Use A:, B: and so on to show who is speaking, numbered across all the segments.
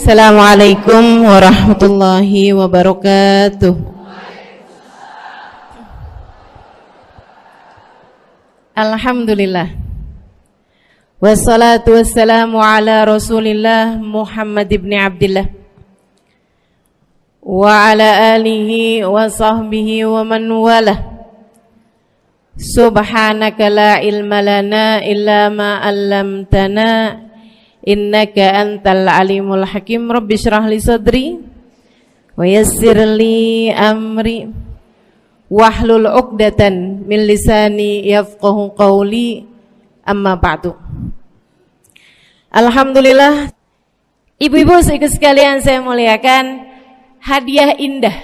A: Assalamualaikum warahmatullahi wabarakatuh. Alhamdulillah. Wassalatu wassalamu ala Rasulillah Muhammad ibn Abdillah wa ala alihi wa sahbihi wa man walah. Subhanaka la ilma lana illa ma 'allamtana innaka antal alimul hakim. Rabbi shrah li sadri wa yassir li amri wahlul 'uqdatan min lisani yafqahu qawli. Amma ba'du. Alhamdulillah, ibu-ibu sekalian saya muliakan, hadiah indah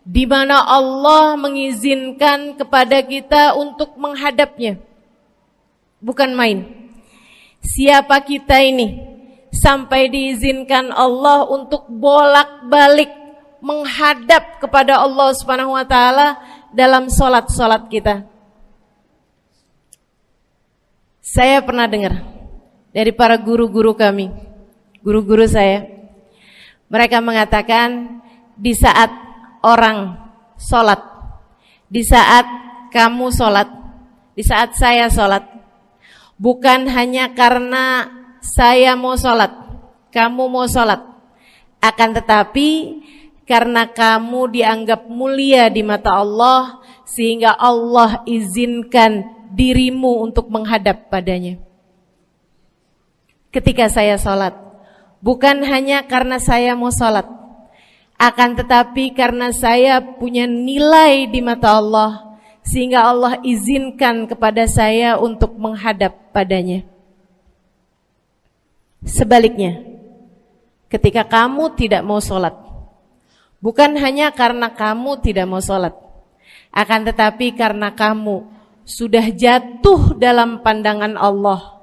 A: di mana Allah mengizinkan kepada kita untuk menghadapnya. Bukan main. Siapa kita ini sampai diizinkan Allah untuk bolak-balik menghadap kepada Allah Subhanahu wa taala dalam salat-salat kita? Saya pernah dengar dari para guru-guru kami, guru-guru saya. Mereka mengatakan di saat orang salat, di saat kamu salat, di saat saya salat, bukan hanya karena saya mau sholat, kamu mau sholat, akan tetapi karena kamu dianggap mulia di mata Allah, sehingga Allah izinkan dirimu untuk menghadap padanya. Ketika saya sholat, bukan hanya karena saya mau sholat, akan tetapi karena saya punya nilai di mata Allah, sehingga Allah izinkan kepada saya untuk menghadap padanya. Sebaliknya, ketika kamu tidak mau sholat, bukan hanya karena kamu tidak mau sholat, akan tetapi karena kamu sudah jatuh dalam pandangan Allah,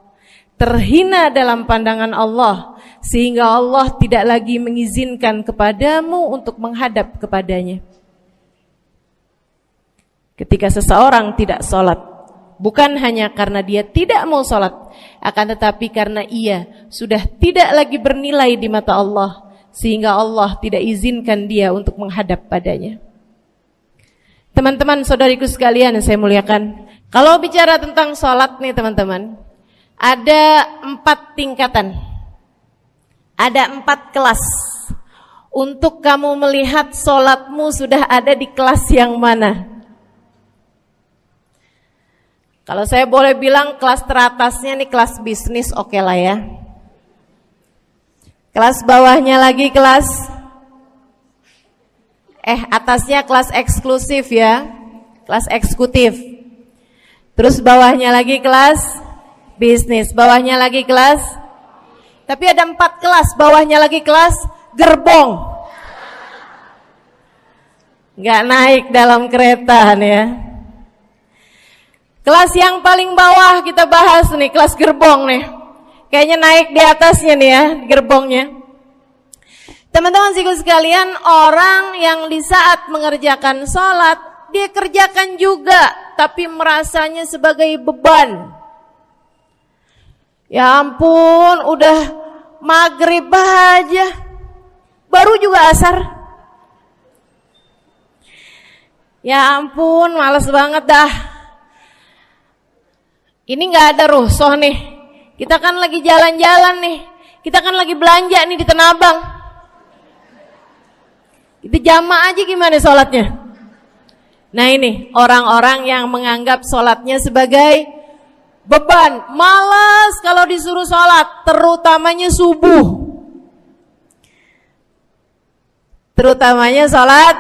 A: terhina dalam pandangan Allah, sehingga Allah tidak lagi mengizinkan kepadamu untuk menghadap kepadanya. Ketika seseorang tidak sholat, bukan hanya karena dia tidak mau sholat, akan tetapi karena ia sudah tidak lagi bernilai di mata Allah, sehingga Allah tidak izinkan dia untuk menghadap padanya. Teman-teman, saudariku sekalian yang saya muliakan, kalau bicara tentang sholat nih teman-teman, ada 4 tingkatan, ada 4 kelas. Untuk kamu melihat sholatmu sudah ada di kelas yang mana? Kalau saya boleh bilang kelas teratasnya nih kelas bisnis, oke lah ya. Kelas bawahnya lagi kelas atasnya kelas eksklusif ya, kelas eksekutif. Terus bawahnya lagi kelas bisnis, bawahnya lagi kelas. Tapi ada 4 kelas, bawahnya lagi kelas gerbong. Nggak naik dalam kereta nih ya. Kelas yang paling bawah kita bahas nih, kelas gerbong nih. Kayaknya naik di atasnya nih ya, gerbongnya. Teman-teman sekalian, orang yang di saat mengerjakan sholat, dia kerjakan juga, tapi merasanya sebagai beban. Ya ampun, udah maghrib aja, baru juga asar. Ya ampun, males banget dah. Ini gak ada rusuh nih, kita kan lagi jalan-jalan nih, kita kan lagi belanja nih di Tanah Abang. Itu jamaah aja gimana sholatnya? Nah ini orang-orang yang menganggap sholatnya sebagai beban, malas kalau disuruh sholat, terutamanya subuh. Terutamanya sholat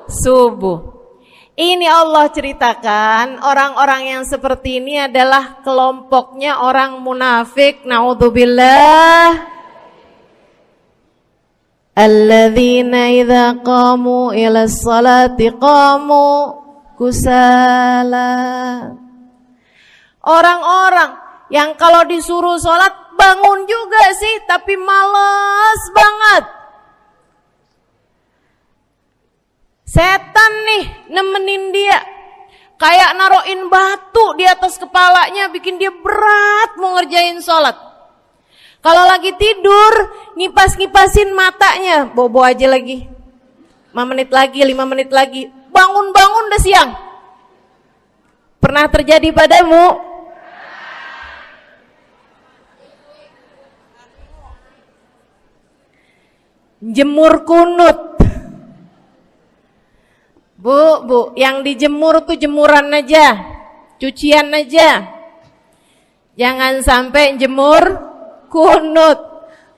A: subuh. Ini Allah ceritakan orang-orang yang seperti ini adalah kelompoknya orang munafik. Na'udzubillah. Alladzina idza qamu ila sholati qamu kusala. Orang-orang yang kalau disuruh sholat bangun juga sih, tapi malas banget. Setan nih nemenin dia, kayak naroin batu di atas kepalanya, bikin dia berat mau ngerjain sholat. Kalau lagi tidur, ngipas-ngipasin matanya, bobo aja lagi. 5 menit lagi, 5 menit lagi. Bangun-bangun udah siang. Pernah terjadi padamu? Jemur kunut. Bu, yang dijemur tuh jemuran aja, cucian aja. Jangan sampai jemur kunut.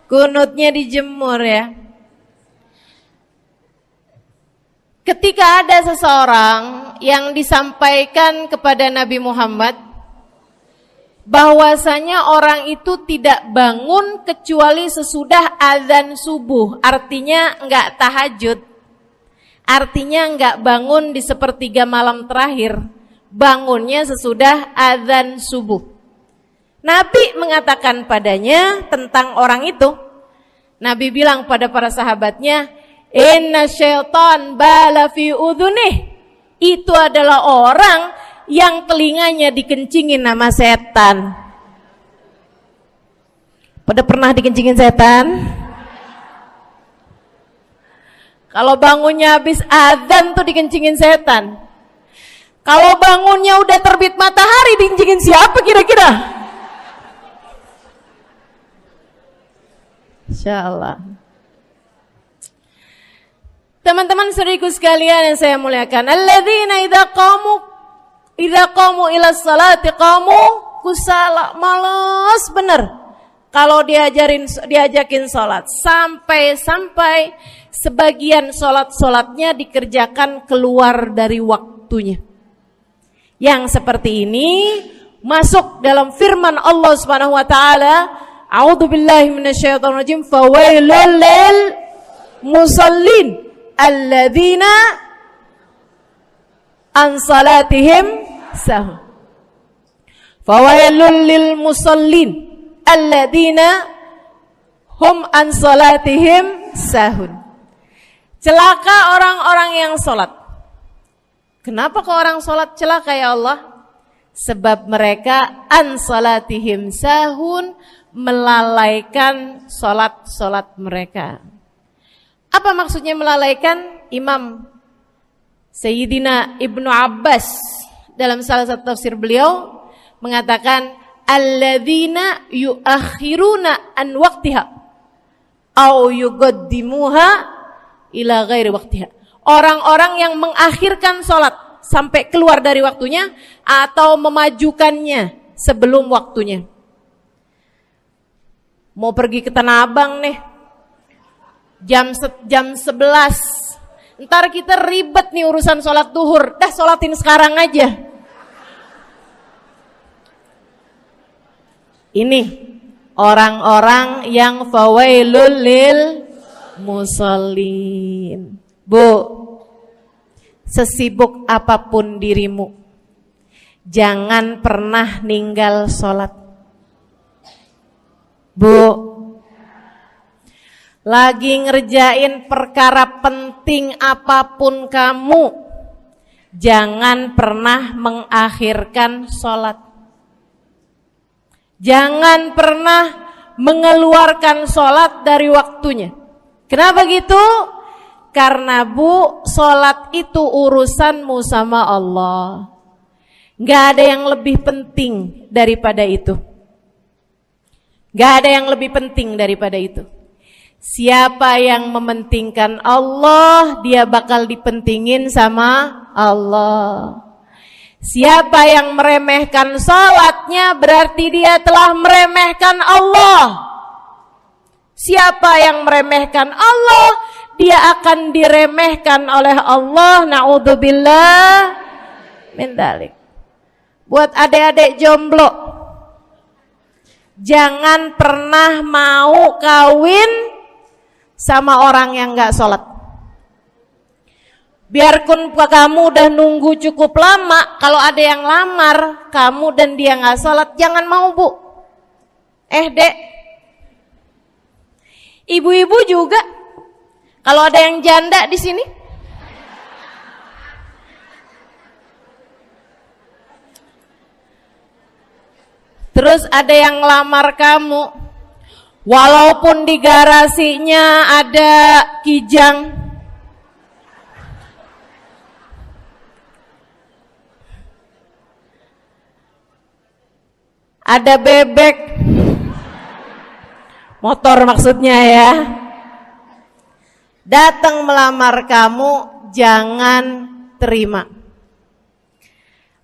A: Kunutnya dijemur ya. Ketika ada seseorang yang disampaikan kepada Nabi Muhammad bahwasanya orang itu tidak bangun kecuali sesudah azan subuh, artinya enggak tahajud, artinya enggak bangun di sepertiga malam terakhir, bangunnya sesudah azan subuh. Nabi mengatakan padanya tentang orang itu. Nabi bilang pada para sahabatnya, inna syaitan bala fi udhunih. Itu adalah orang yang telinganya dikencingin sama setan. Pada pernah dikencingin setan? Kalau bangunnya habis azan tuh dikencingin setan. Kalau bangunnya udah terbit matahari dikencingin siapa kira-kira? Insyaallah. Teman-teman saudariku sekalian yang saya muliakan, alladzina idza qamu ila salati qamu kusala, malas bener kalau diajakin salat, sampai sebagian salatnya dikerjakan keluar dari waktunya. Yang seperti ini masuk dalam firman Allah Subhanahu wa taala, a'udzubillahi minasyaitonir rajim, fawailul lil musallin alladzina an salatihim sahun. Fawailul lil musallin alladzina hum an salatihim sahun. Celaka orang-orang yang salat. Kenapa kok orang salat celaka ya Allah? Sebab mereka an salatihim sahun, melalaikan salat mereka. Apa maksudnya melalaikan? Imam Sayyidina Ibnu Abbas dalam salah satu tafsir beliau mengatakan, alladzina yuakhiruna an waqtiha au yuqaddimuha ila ghairi waqtiha. Orang-orang yang mengakhirkan salat sampai keluar dari waktunya atau memajukannya sebelum waktunya. Mau pergi ke Tanah Abang nih, jam 11. Ntar kita ribet nih urusan sholat duhur. Dah sholatin sekarang aja. Ini orang-orang yang fawailul lil musallin. Bu, sesibuk apapun dirimu, jangan pernah ninggal sholat. Bu, lagi ngerjain perkara penting apapun kamu, jangan pernah mengakhirkan sholat. Jangan pernah mengeluarkan sholat dari waktunya. Kenapa gitu? Karena bu, sholat itu urusanmu sama Allah. Gak ada yang lebih penting daripada itu. Gak ada yang lebih penting daripada itu. Siapa yang mementingkan Allah, dia bakal dipentingin sama Allah. Siapa yang meremehkan salatnya, berarti dia telah meremehkan Allah. Siapa yang meremehkan Allah, dia akan diremehkan oleh Allah. Na'udzubillah min dzalik. Buat adik-adik jomblo, jangan pernah mau kawin sama orang yang gak sholat. Biarpun kamu udah nunggu cukup lama, kalau ada yang lamar kamu dan dia gak sholat, jangan mau bu. Dek, ibu-ibu juga, kalau ada yang janda di sini, terus ada yang lamar kamu, Walaupun di garasinya ada kijang, ada bebek, motor maksudnya ya, datang melamar kamu, jangan terima.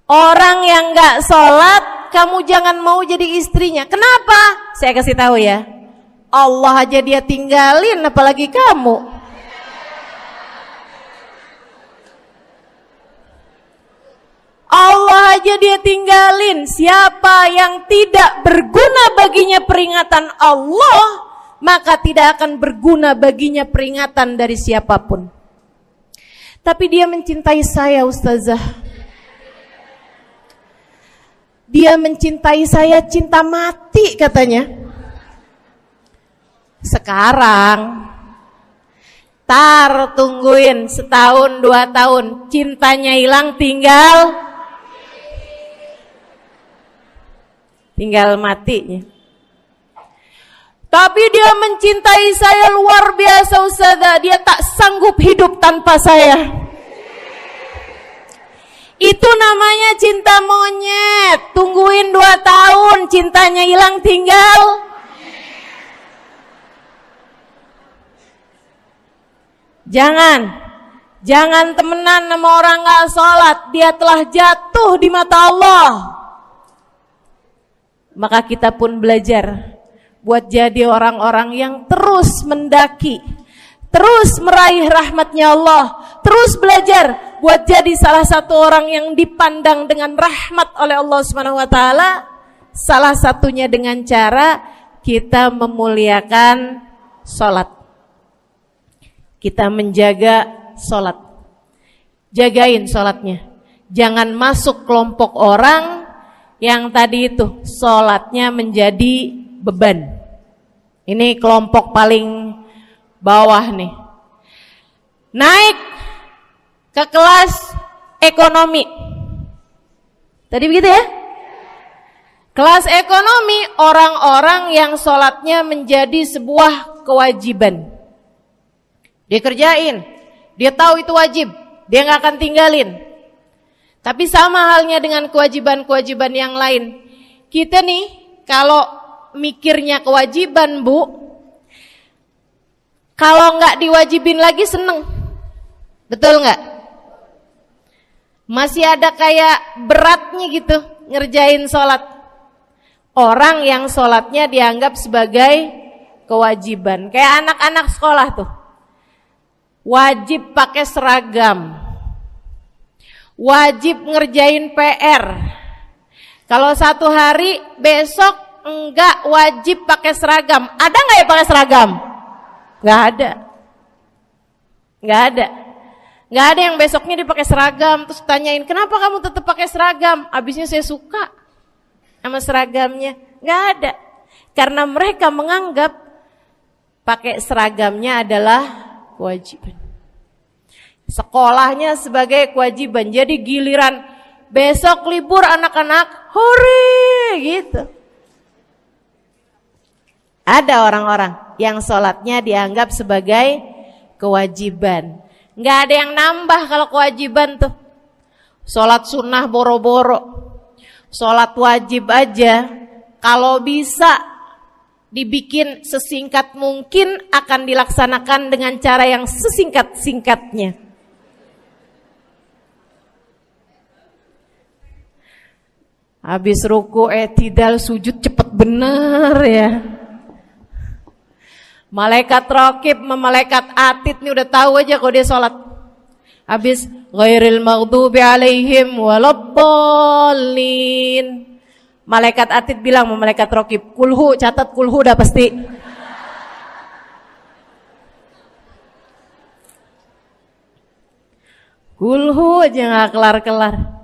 A: Orang yang gak sholat, kamu jangan mau jadi istrinya. Kenapa? Saya kasih tahu ya, Allah aja dia tinggalin, apalagi kamu. Allah aja dia tinggalin. Siapa yang tidak berguna baginya peringatan Allah, maka tidak akan berguna baginya peringatan dari siapapun. Tapi dia mencintai saya, Ustazah. Dia mencintai saya cinta mati katanya. Sekarang tungguin setahun 2 tahun, cintanya hilang, tinggal matinya. Tapi dia mencintai saya luar biasa, Ustazah. Dia tak sanggup hidup tanpa saya. Itu namanya cinta monyet. Tungguin 2 tahun, cintanya hilang, tinggal. Jangan temenan sama orang gak sholat. Dia telah jatuh di mata Allah. Maka kita pun belajar buat jadi orang-orang yang terus mendaki, terus meraih rahmatnya Allah, terus belajar buat jadi salah satu orang yang dipandang dengan rahmat oleh Allah Subhanahu wa taala. Salah satunya dengan cara kita memuliakan sholat, kita menjaga sholat. Jagain sholatnya, jangan masuk kelompok orang yang tadi itu sholatnya menjadi beban. Ini kelompok paling bawah nih. Naik ke kelas ekonomi. Tadi begitu ya? Kelas ekonomi, orang-orang yang sholatnya menjadi sebuah kewajiban. Dia kerjain, dia tahu itu wajib, dia gak akan tinggalin. Tapi sama halnya dengan kewajiban-kewajiban yang lain. Kita nih kalau mikirnya kewajiban, Bu, kalau nggak diwajibin lagi seneng. Betul nggak? Masih ada kayak beratnya gitu ngerjain sholat. Orang yang sholatnya dianggap sebagai kewajiban. Kayak anak-anak sekolah tuh, wajib pakai seragam, wajib ngerjain PR. Kalau satu hari, besok enggak wajib pakai seragam. Ada enggak ya pakai seragam? Enggak ada. Enggak ada. Enggak ada yang besoknya dia pakai seragam terus tanyain, "Kenapa kamu tetap pakai seragam?" Abisnya saya suka sama seragamnya. Enggak ada. Karena mereka menganggap pakai seragamnya adalah kewajiban. Sekolahnya sebagai kewajiban. Jadi giliran besok libur anak-anak, hore gitu. Ada orang-orang yang sholatnya dianggap sebagai kewajiban. Nggak ada yang nambah kalau kewajiban tuh. Sholat sunnah boro-boro. Sholat wajib aja kalau bisa dibikin sesingkat mungkin akan dilaksanakan dengan cara yang sesingkat-singkatnya. Habis ruku i'tidal sujud cepet bener ya. Malaikat raqib sama malaikat atid nih udah tahu aja kalau dia sholat. Habis ghairil maghdubi alaihim waladdallin. Malaikat atid bilang sama malaikat raqib, kulhu, catat kulhu udah pasti. Kulhu aja gak kelar-kelar.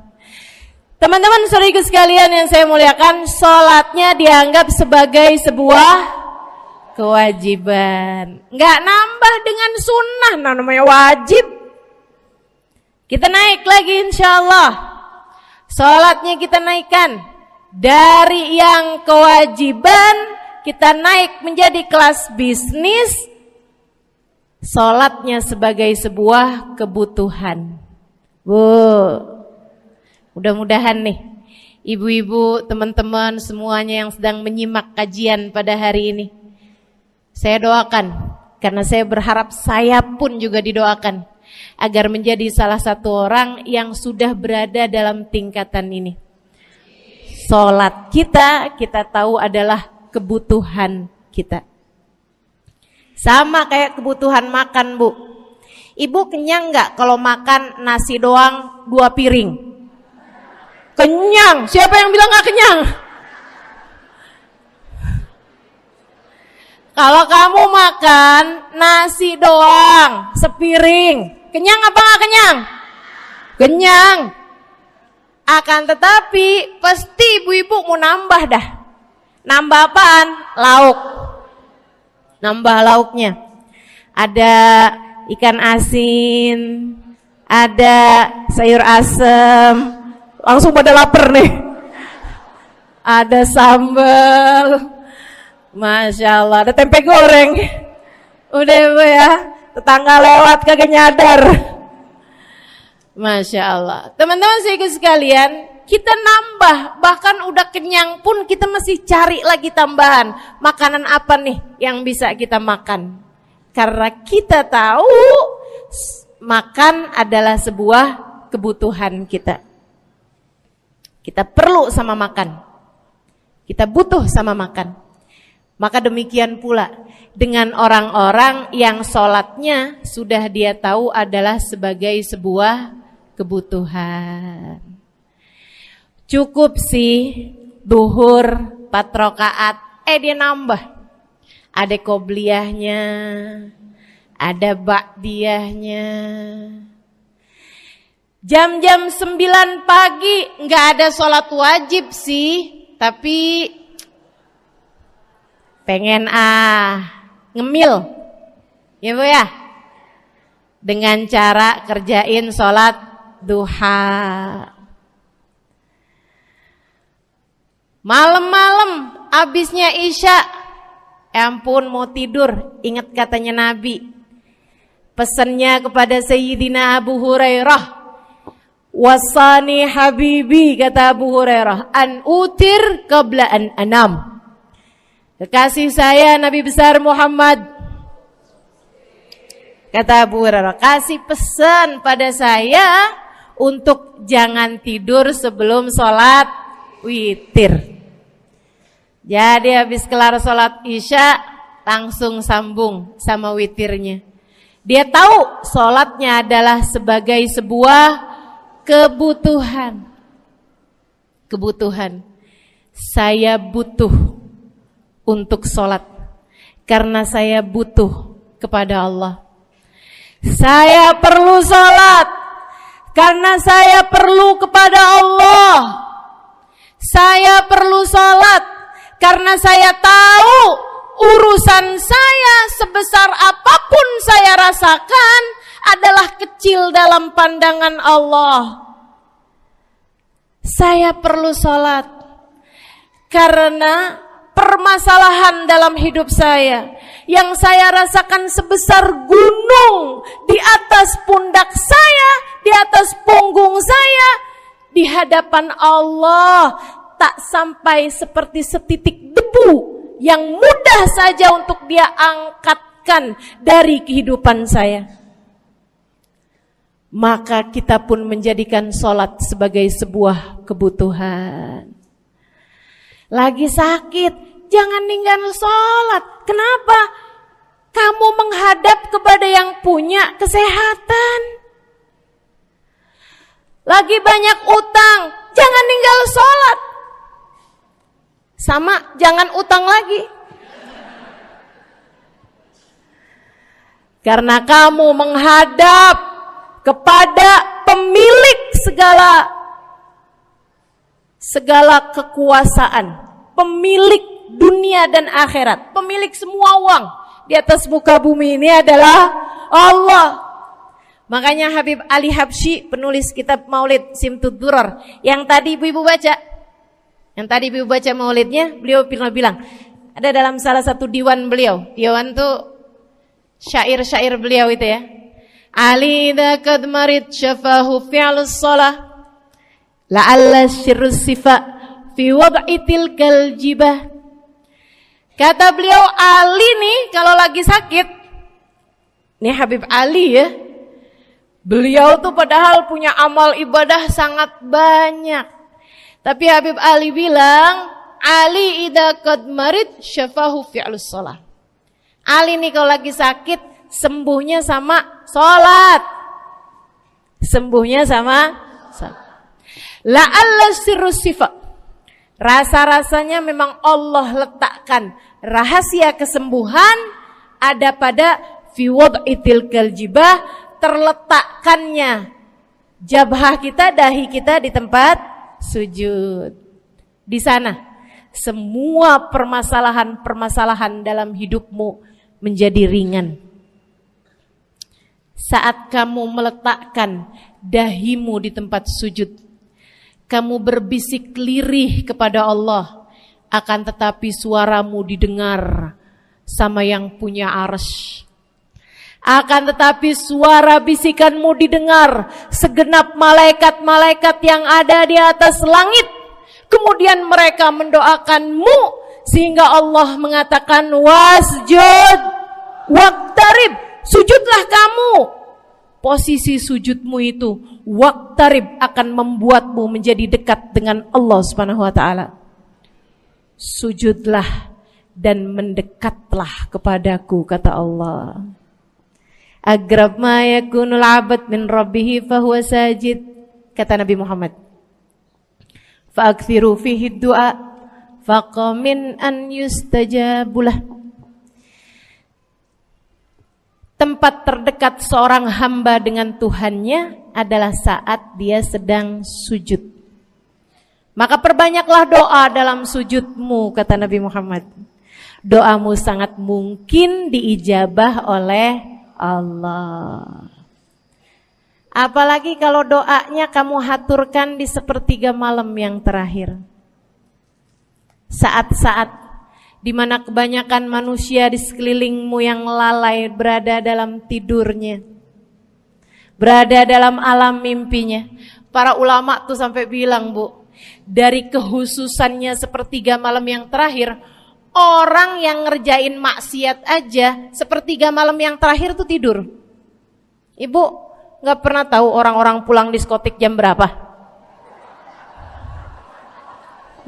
A: Teman-teman saudariku sekalian yang saya muliakan, sholatnya dianggap sebagai sebuah kewajiban. Nggak nambah dengan sunnah, namanya wajib. Kita naik lagi insya Allah. Sholatnya kita naikkan dari yang kewajiban kita naik menjadi kelas bisnis, sholatnya sebagai sebuah kebutuhan. Bu, mudah-mudahan nih ibu-ibu, teman-teman semuanya yang sedang menyimak kajian pada hari ini, saya doakan, karena saya berharap saya pun juga didoakan, agar menjadi salah satu orang yang sudah berada dalam tingkatan ini. Sholat kita tahu adalah kebutuhan kita. Sama kayak kebutuhan makan, Bu. Ibu kenyang nggak kalau makan nasi doang 2 piring? Kenyang. Siapa yang bilang nggak kenyang? Kalau kamu makan nasi doang sepiring, kenyang apa nggak kenyang? Kenyang. Akan tetapi pasti ibu-ibu mau nambah dah. Nambah apaan? Lauk. Nambah lauknya. Ada ikan asin, ada sayur asem, langsung pada lapar nih. Ada sambal, Masya Allah, ada tempe goreng. Udah ibu ya, tetangga lewat kagak nyadar. Masya Allah. Teman-teman saudara sekalian, kita nambah, bahkan udah kenyang pun kita masih cari lagi tambahan. Makanan apa nih yang bisa kita makan? Karena kita tahu makan adalah sebuah kebutuhan kita. Kita perlu sama makan. Kita butuh sama makan. Maka demikian pula dengan orang-orang yang sholatnya sudah dia tahu adalah sebagai sebuah kebutuhan. Cukup sih duhur 4 rakaat, dia nambah. Ada qobliyahnya, ada ba'diyahnya. Jam-jam 9 pagi nggak ada sholat wajib sih, tapi pengen ngemil, ya Bu ya, dengan cara kerjain sholat duha. Malam-malam abisnya isya, ampun mau tidur, ingat katanya Nabi, pesannya kepada Sayyidina Abu Hurairah, wasani habibi, kata Abu Hurairah, an utir qabla an anam. Kekasih saya Nabi besar Muhammad, kata Abu Hurairah, kasih pesan pada saya untuk jangan tidur sebelum sholat witir. Jadi habis kelar sholat isya langsung sambung sama witirnya. Dia tahu sholatnya adalah sebagai sebuah kebutuhan. Kebutuhan. Saya butuh untuk sholat karena saya butuh kepada Allah. Saya perlu sholat karena saya perlu kepada Allah. Saya perlu sholat karena saya tahu urusan saya sebesar apapun saya rasakan adalah kecil dalam pandangan Allah. Saya perlu sholat karena permasalahan dalam hidup saya yang saya rasakan sebesar gunung di atas pundak saya, di atas punggung saya, di hadapan Allah tak sampai seperti setitik debu yang mudah saja untuk dia angkatkan dari kehidupan saya. Maka kita pun menjadikan sholat sebagai sebuah kebutuhan. Lagi sakit, jangan ninggal sholat. Kenapa? Kamu menghadap kepada yang punya kesehatan. Lagi banyak utang, jangan ninggal sholat. Sama, jangan utang lagi. Karena kamu menghadap kepada pemilik segala kekuasaan, pemilik dunia dan akhirat, pemilik semua uang di atas muka bumi ini adalah Allah. Makanya Habib Ali Habsyi, penulis kitab Maulid Simtud Durar, yang tadi ibu-ibu baca maulidnya, beliau pernah bilang, Ada dalam salah satu diwan beliau. Diwan tuh syair-syair beliau itu ya. Ali idza qad marid syafahu fi'lus shalah la'alla syirrus sifa fi wad'i tilkal jibah. Kata beliau, Ali nih kalau lagi sakit, nih Habib Ali ya, beliau tuh padahal punya amal ibadah sangat banyak. Tapi Habib Ali bilang, Ali idza qad marid syafahu fi'lus shalah. Ali nih kalau lagi sakit, sembuhnya sama sholat. Sembuhnya sama sholat. La'alla sirrus sifa. Rasa-rasanya memang Allah letakkan rahasia kesembuhan ada pada fi wad'i tilkal jibah, terletakkannya jabhah kita, dahi kita di tempat sujud. Di sana semua permasalahan-permasalahan dalam hidupmu menjadi ringan. Saat kamu meletakkan dahimu di tempat sujud, kamu berbisik lirih kepada Allah, akan tetapi suaramu didengar sama yang punya arsy. Akan tetapi suara bisikanmu didengar segenap malaikat-malaikat yang ada di atas langit. Kemudian mereka mendoakanmu sehingga Allah mengatakan wasjud waqtarib, sujudlah kamu. Posisi sujudmu itu waqtarib akan membuatmu menjadi dekat dengan Allah Subhanahu wa taala. Sujudlah dan mendekatlah kepadaku, kata Allah. Agrab ma yakunul 'abd min rabbih fa huwa sajid, kata Nabi Muhammad. Fa aktsiru fihi du'a faqamin an yustajabulah. Tempat terdekat seorang hamba dengan Tuhannya adalah saat dia sedang sujud. Maka perbanyaklah doa dalam sujudmu, kata Nabi Muhammad. Doamu sangat mungkin diijabah oleh Allah. Apalagi kalau doanya kamu haturkan di sepertiga malam yang terakhir. Saat-saat di mana kebanyakan manusia di sekelilingmu yang lalai berada dalam tidurnya, berada dalam alam mimpinya. Para ulama tuh sampai bilang, Bu, dari kehususannya sepertiga malam yang terakhir, orang yang ngerjain maksiat aja sepertiga malam yang terakhir tuh tidur. Ibu gak pernah tahu orang-orang pulang diskotik jam berapa?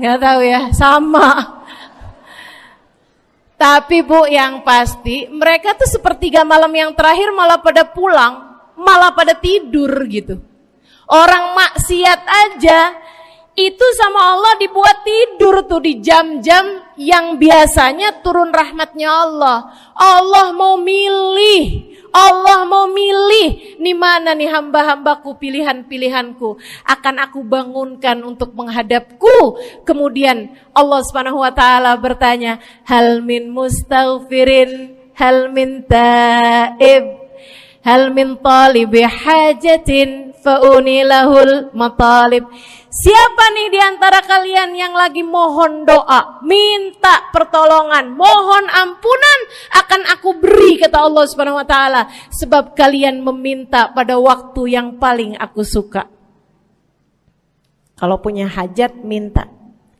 A: Gak tahu ya, sama. Tapi Bu, yang pasti mereka tuh sepertiga malam yang terakhir malah pada pulang, malah pada tidur gitu. Orang maksiat aja itu sama Allah dibuat tidur tuh di jam-jam yang biasanya turun rahmatnya Allah. Allah mau milih nih mana nih hamba-hambaku, pilihan-pilihanku akan aku bangunkan untuk menghadapku. Kemudian Allah Subhanahu wa taala bertanya, hal min mustaghfirin, hal min taib, hal min talibi hajatin faunilahul matalib. Siapa nih di antara kalian yang lagi mohon doa, minta pertolongan, mohon ampunan, akan aku beri, kata Allah Subhanahu wa taala, sebab kalian meminta pada waktu yang paling aku suka. Kalau punya hajat minta.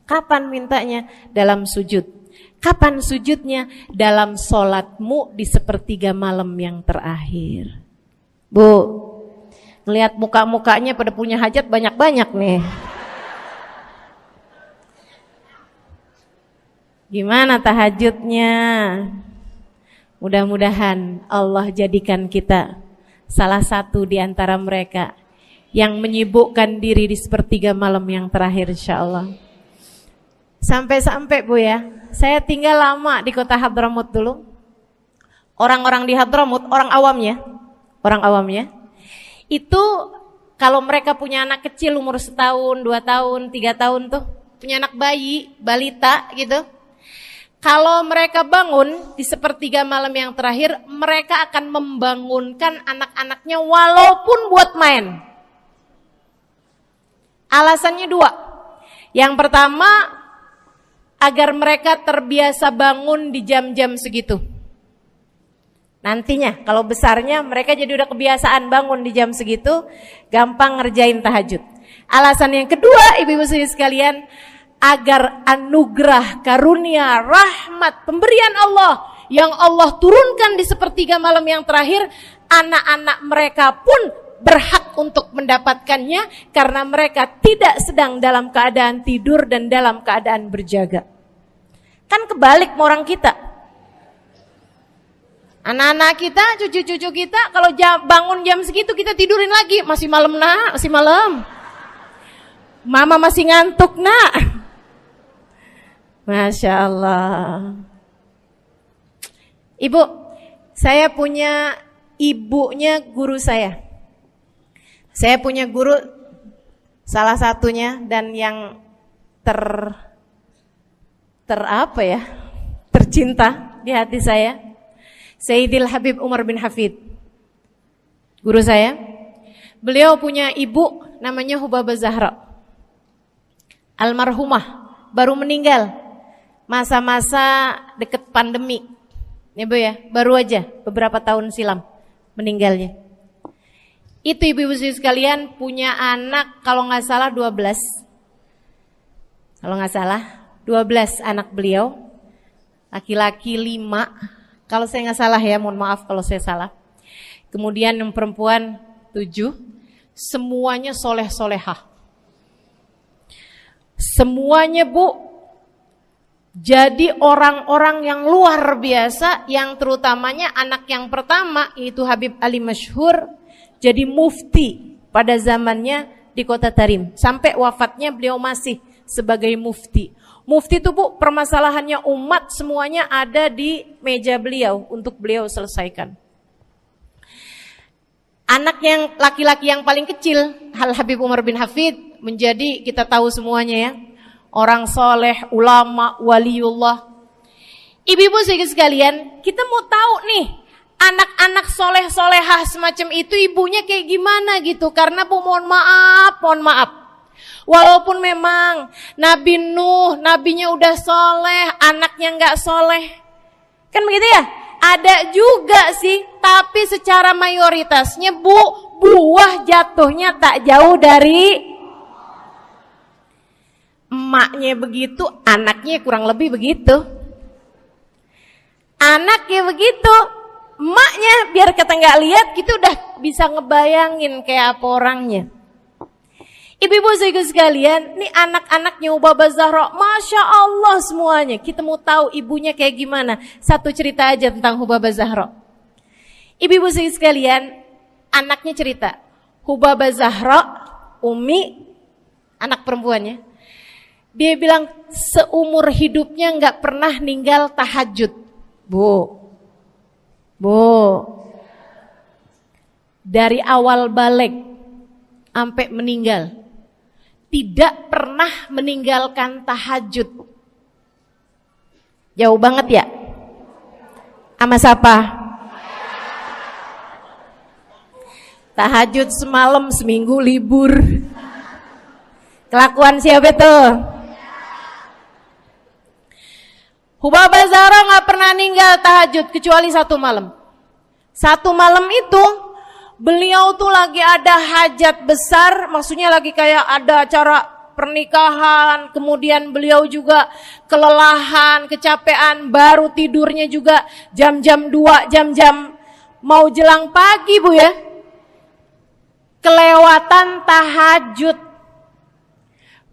A: Kapan mintanya? Dalam sujud. Kapan sujudnya? Dalam sholatmu di sepertiga malam yang terakhir. Bu, ngelihat muka-mukanya pada punya hajat banyak-banyak nih. Gimana tahajudnya? Mudah-mudahan Allah jadikan kita salah satu di antara mereka yang menyibukkan diri di sepertiga malam yang terakhir, insyaallah. Sampai-sampai Bu ya, saya tinggal lama di kota Hadramut dulu. Orang-orang di Hadramut, orang awamnya, itu kalau mereka punya anak kecil umur 1 tahun, 2 tahun, 3 tahun tuh, punya anak bayi, balita gitu. Kalau mereka bangun di sepertiga malam yang terakhir, mereka akan membangunkan anak-anaknya walaupun buat main. Alasannya 2. Yang pertama, agar mereka terbiasa bangun di jam-jam segitu. Nantinya kalau besarnya mereka jadi udah kebiasaan bangun di jam segitu, gampang ngerjain tahajud. Alasan yang kedua, ibu-ibu sekalian, agar anugerah, karunia, rahmat, pemberian Allah yang Allah turunkan di sepertiga malam yang terakhir, anak-anak mereka pun berhak untuk mendapatkannya karena mereka tidak sedang dalam keadaan tidur dan dalam keadaan berjaga. Kan kebalik sama orang kita. Anak-anak kita, cucu-cucu kita kalau bangun jam segitu kita tidurin lagi. Masih malam nak, masih malam. Mama masih ngantuk nak. Masya Allah. Ibu, saya punya ibunya guru saya. Saya punya guru salah satunya dan yang tercinta di hati saya, Sayyidil Habib Umar bin Hafid. Guru saya. Beliau punya ibu namanya Hubabah Zahra. Almarhumah, baru meninggal masa-masa deket pandemi. Ya Bu ya, baru aja beberapa tahun silam meninggalnya. Itu ibu-ibu sekalian punya anak kalau nggak salah 12. Kalau nggak salah 12 anak beliau. Laki-laki 5. Kalau saya nggak salah ya, mohon maaf kalau saya salah. Kemudian yang perempuan 7. Semuanya soleh-solehah. Semuanya Bu, jadi orang-orang yang luar biasa, yang terutamanya anak yang pertama yaitu Habib Ali Masyhur. Jadi mufti pada zamannya di kota Tarim. Sampai wafatnya beliau masih sebagai mufti. Mufti itu Bu, permasalahannya umat semuanya ada di meja beliau untuk beliau selesaikan. Anak yang laki-laki yang paling kecil, Habib Umar bin Hafid, menjadi kita tahu semuanya ya, orang soleh, ulama, waliullah. Ibu-ibu sekalian, kita mau tahu nih, anak-anak soleh-solehah semacam itu ibunya kayak gimana gitu. Karena Bu, mohon maaf. Walaupun memang Nabi Nuh, nabinya udah soleh, anaknya gak soleh. Kan begitu ya? Ada juga sih, tapi secara mayoritasnya Bu, buah jatuhnya tak jauh dari emaknya begitu, anaknya kurang lebih begitu. Anaknya begitu, emaknya biar kita nggak lihat kita udah bisa ngebayangin kayak apa orangnya. Ibu-ibu sekalian, nih anak-anaknya Hubabah Zahra, Masya Allah semuanya. Kita mau tahu ibunya kayak gimana. Satu cerita aja tentang Hubabah Zahra. Ibu-ibu sekalian, anaknya cerita, Hubabah Zahra, Umi, anak perempuannya, dia bilang seumur hidupnya nggak pernah ninggal tahajud. Bu, dari awal balik sampai meninggal tidak pernah meninggalkan tahajud. Jauh banget ya? Sama siapa? Tahajud semalam, seminggu libur. Kelakuan siapa tuh? Hubabah Zahra gak pernah ninggal tahajud kecuali satu malam. Satu malam itu beliau tuh lagi ada hajat besar, maksudnya lagi kayak ada acara pernikahan, kemudian beliau juga kelelahan, kecapean, baru tidurnya juga jam-jam 2, jam-jam mau jelang pagi Bu ya. Kelewatan tahajud.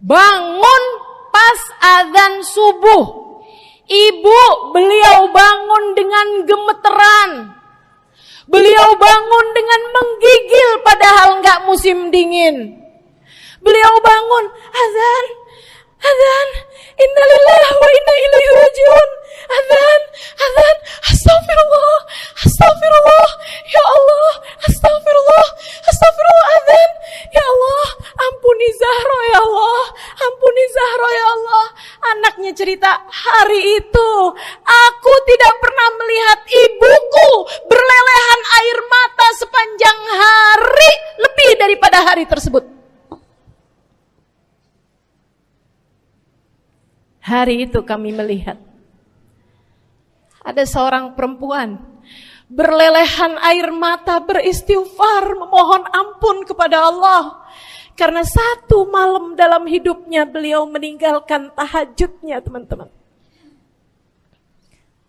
A: Bangun pas azan subuh. Ibu, beliau bangun dengan gemeteran. Beliau bangun dengan menggigil padahal enggak musim dingin. Beliau bangun, azan, innalillahi wa inna ilaihi rajiun. Azan, astagfirullah, ya Allah, astagfirullah, azan, ya Allah, ampuni Zahra ya Allah, ampuni Zahra ya Allah. Anaknya cerita, hari itu aku tidak pernah melihat ibuku berlelehan air mata sepanjang hari lebih daripada hari tersebut. Hari itu kami melihat ada seorang perempuan berlelehan air mata beristighfar memohon ampun kepada Allah karena satu malam dalam hidupnya beliau meninggalkan tahajudnya, teman-teman.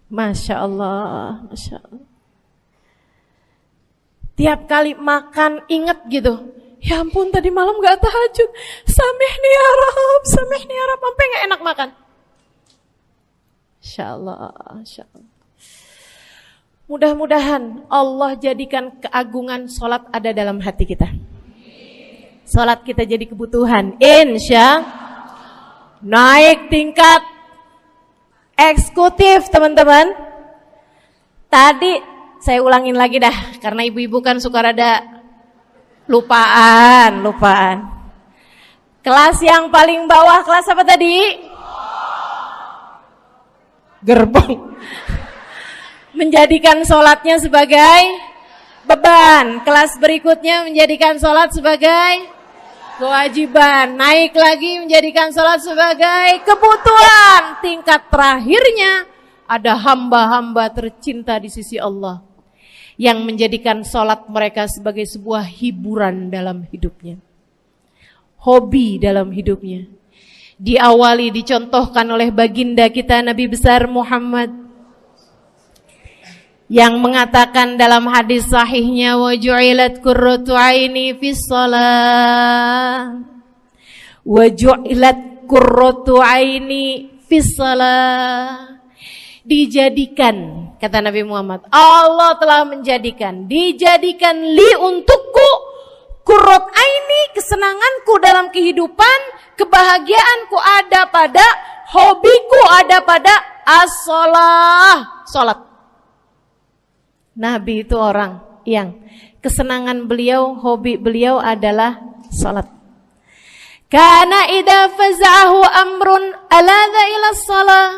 A: Masya Allah, Masya Allah. Tiap kali makan ingat gitu, ya ampun tadi malam gak tahajud, samihni ya Rab, samihni ya Rab, sampai gak enak makan. Insya Allah, insya Allah. Mudah-mudahan Allah jadikan keagungan sholat ada dalam hati kita. Sholat kita jadi kebutuhan. Insya naik tingkat eksekutif, teman-teman. Tadi saya ulangin lagi dah, karena ibu-ibu kan suka rada lupaan. Kelas yang paling bawah, kelas apa tadi? Gerbong. Menjadikan sholatnya sebagai beban. Kelas berikutnya menjadikan sholat sebagai kewajiban. Naik lagi menjadikan sholat sebagai kebutuhan. Tingkat terakhirnya ada hamba-hamba tercinta di sisi Allah yang menjadikan sholat mereka sebagai sebuah hiburan dalam hidupnya, hobi dalam hidupnya. Diawali, dicontohkan oleh baginda kita Nabi besar Muhammad yang mengatakan dalam hadis sahihnya, wa ju'ilat qurratu aini fis shalah, wa ju'ilat qurratu aini fis shalah. Dijadikan, kata Nabi Muhammad, Allah telah menjadikan, dijadikan li untukku qurrat aini, kesenanganku dalam kehidupan, kebahagiaanku ada pada, hobiku ada pada as-shalah, salat. Nabi itu orang yang kesenangan beliau, hobi beliau adalah salat. Kana idza faza'ahu amrun aladha ila shalah.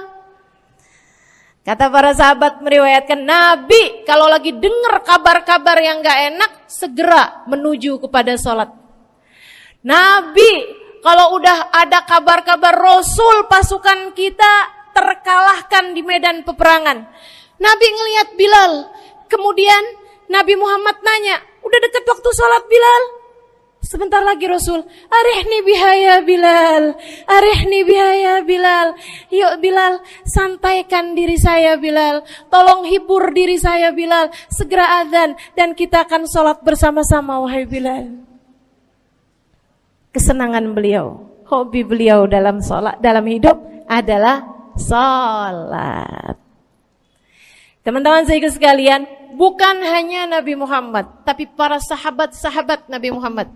A: Kata para sahabat meriwayatkan, Nabi kalau lagi dengar kabar-kabar yang gak enak, segera menuju kepada sholat. Nabi kalau udah ada kabar-kabar Rasul pasukan kita terkalahkan di medan peperangan, Nabi ngelihat Bilal. Kemudian Nabi Muhammad nanya, udah dekat waktu sholat Bilal? Sebentar lagi Rasul, arihni bihaya Bilal, arihni bihaya Bilal. Yuk Bilal, santaikan diri saya Bilal, tolong hibur diri saya Bilal. Segera azan dan kita akan sholat bersama-sama wahai Bilal. Kesenangan beliau, hobi beliau dalam sholat, dalam hidup adalah sholat. Teman-teman saya sekalian, bukan hanya Nabi Muhammad, tapi para sahabat-sahabat Nabi Muhammad,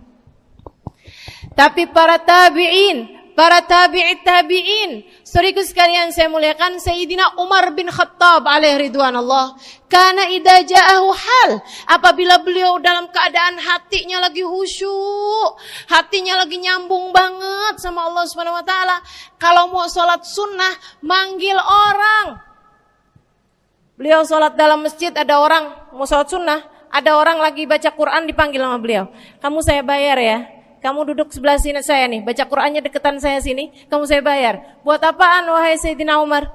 A: tapi para tabi'in, para tabi'it tabi'in. Saudaraku sekalian saya muliakan, Sayyidina Umar bin Khattab alaihi ridwanullah, kana idza ja'ahu hal, apabila beliau dalam keadaan hatinya lagi khusyuk, hatinya lagi nyambung banget sama Allah Subhanahu wa taala, kalau mau salat sunnah manggil orang. Beliau sholat dalam masjid, ada orang mau sholat sunnah, ada orang lagi baca Quran dipanggil sama beliau. Kamu saya bayar ya, kamu duduk sebelah sini saya nih, baca Qurannya deketan saya sini, kamu saya bayar. Buat apaan wahai Sayyidina Umar?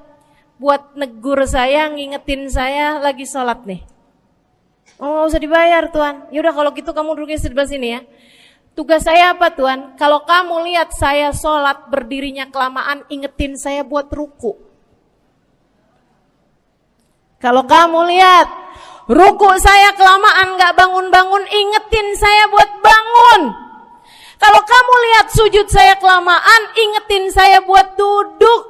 A: Buat negur saya, ngingetin saya lagi sholat nih. Oh gak usah dibayar Tuan. Yaudah kalau gitu kamu duduknya sebelah sini ya. Tugas saya apa Tuan? Kalau kamu lihat saya sholat berdirinya kelamaan, ingetin saya buat ruku. Kalau kamu lihat ruku saya kelamaan gak bangun-bangun, ingetin saya buat bangun. Kalau kamu lihat sujud saya kelamaan, ingetin saya buat duduk.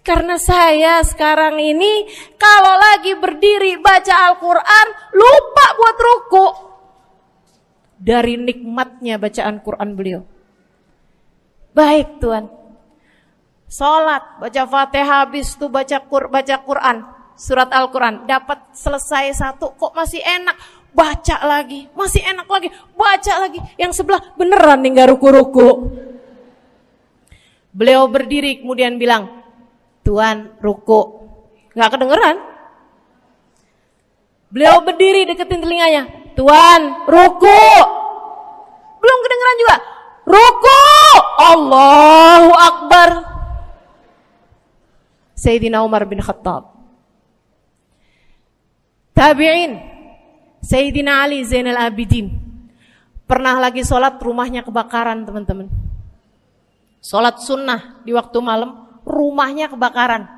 A: Karena saya sekarang ini kalau lagi berdiri baca Al-Quran, lupa buat ruku. Dari nikmatnya bacaan Quran beliau. Baik Tuhan, sholat, baca Fatihah, habis itu baca Quran. Surat Al-Quran, dapat selesai satu, kok masih enak, baca lagi, masih enak lagi, baca lagi. Yang sebelah beneran nih gak ruku-ruku. Beliau berdiri kemudian bilang, Tuan ruku, gak kedengeran. Beliau berdiri deketin telinganya, Tuan ruku, belum kedengeran juga. Ruku, Allahu Akbar. Sayyidina Umar bin Khattab. Tabi'in, Sayyidina Ali Zainal Abidin. Pernah lagi sholat, rumahnya kebakaran, teman-teman. Sholat sunnah di waktu malam, rumahnya kebakaran.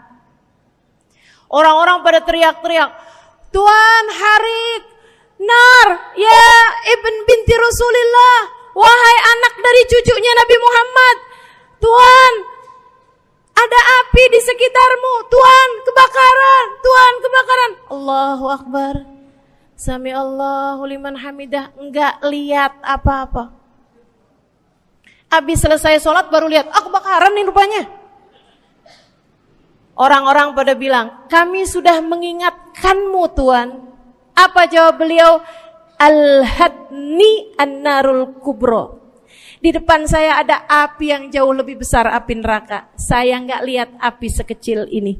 A: Orang-orang pada teriak-teriak, Tuan Harik, nar, ya ibn binti Rasulillah, wahai anak dari cucunya Nabi Muhammad, Tuan, ada api di sekitarmu, Tuan, kebakaran, Tuan, kebakaran. Allahu Akbar. Sami Allahu liman hamidah, enggak lihat apa-apa. Habis selesai sholat baru lihat, kebakaran nih rupanya. Orang-orang pada bilang, kami sudah mengingatkanmu Tuan. Apa jawab beliau? Al-hadni an-narul kubro. Di depan saya ada api yang jauh lebih besar, api neraka. Saya enggak lihat api sekecil ini.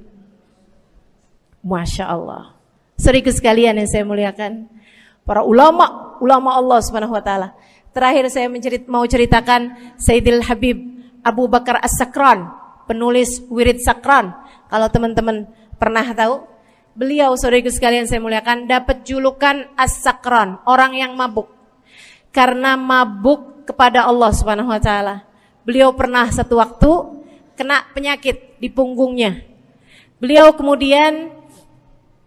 A: Masya Allah. Saudaraku sekalian yang saya muliakan, para ulama Allah Subhanahu wa taala. Terakhir saya mau ceritakan Sayyidil Habib Abu Bakar As-Sakran, penulis Wirid Sakran. Kalau teman-teman pernah tahu, beliau saudaraku sekalian saya muliakan dapat julukan As-Sakran, orang yang mabuk. Karena mabuk kepada Allah Subhanahu wa taala. Beliau pernah satu waktu kena penyakit di punggungnya. Beliau kemudian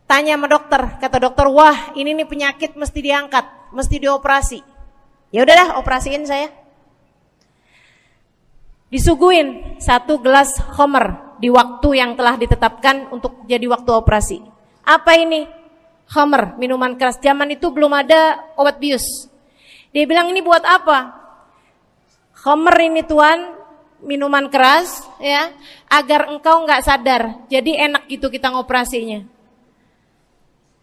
A: tanya sama dokter, kata dokter, wah ini nih penyakit mesti diangkat, mesti dioperasi. Ya udahlah, operasiin saya. Disuguhin 1 gelas khamr di waktu yang telah ditetapkan untuk jadi waktu operasi. Apa ini? Khamr, minuman keras. Zaman itu belum ada obat bius. Dia bilang, ini buat apa? Khamr ini Tuan, minuman keras, ya, agar engkau nggak sadar. Jadi enak gitu kita ngoperasinya.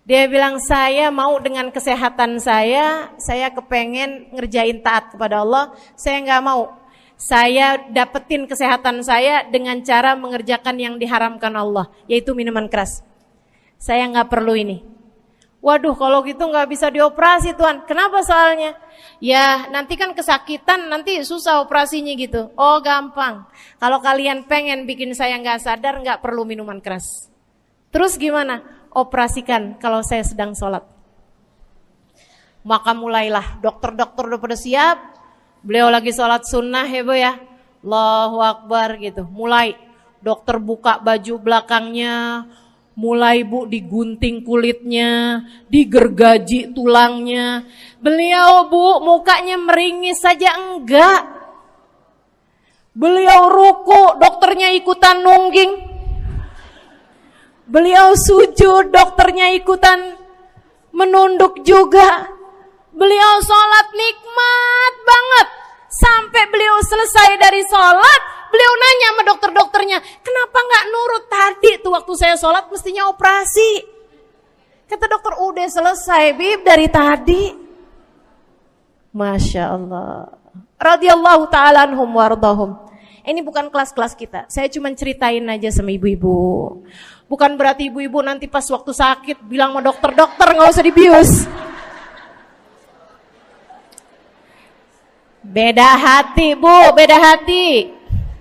A: Dia bilang, saya mau dengan kesehatan saya kepengen ngerjain taat kepada Allah, saya nggak mau. Saya dapetin kesehatan saya dengan cara mengerjakan yang diharamkan Allah, yaitu minuman keras. Saya nggak perlu ini. Waduh, kalau gitu nggak bisa dioperasi Tuan. Kenapa soalnya? Ya nanti kan kesakitan, nanti susah operasinya gitu. Oh gampang. Kalau kalian pengen bikin saya nggak sadar, nggak perlu minuman keras. Terus gimana? Operasikan kalau saya sedang sholat. Maka mulailah, dokter-dokter udah pada siap. Beliau lagi sholat sunnah ya Bu ya, Allahu Akbar gitu. Mulai dokter buka baju belakangnya, mulai Bu digunting kulitnya, digergaji tulangnya. Beliau Bu mukanya meringis saja enggak. Beliau ruku, dokternya ikutan nungging. Beliau sujud, dokternya ikutan menunduk juga. Beliau sholat nikmat banget. Sampai beliau selesai dari sholat, beliau nanya sama dokter-dokternya, kenapa gak nurut tadi tuh waktu saya sholat mestinya operasi. Kata dokter, udah selesai Bib dari tadi. Masya Allah. Radiyallahu ta'ala anhum wardahum. Ini bukan kelas-kelas kita. Saya cuma ceritain aja sama ibu-ibu. Bukan berarti ibu-ibu nanti pas waktu sakit bilang sama dokter-dokter gak usah dibius. Beda hati Bu, beda hati.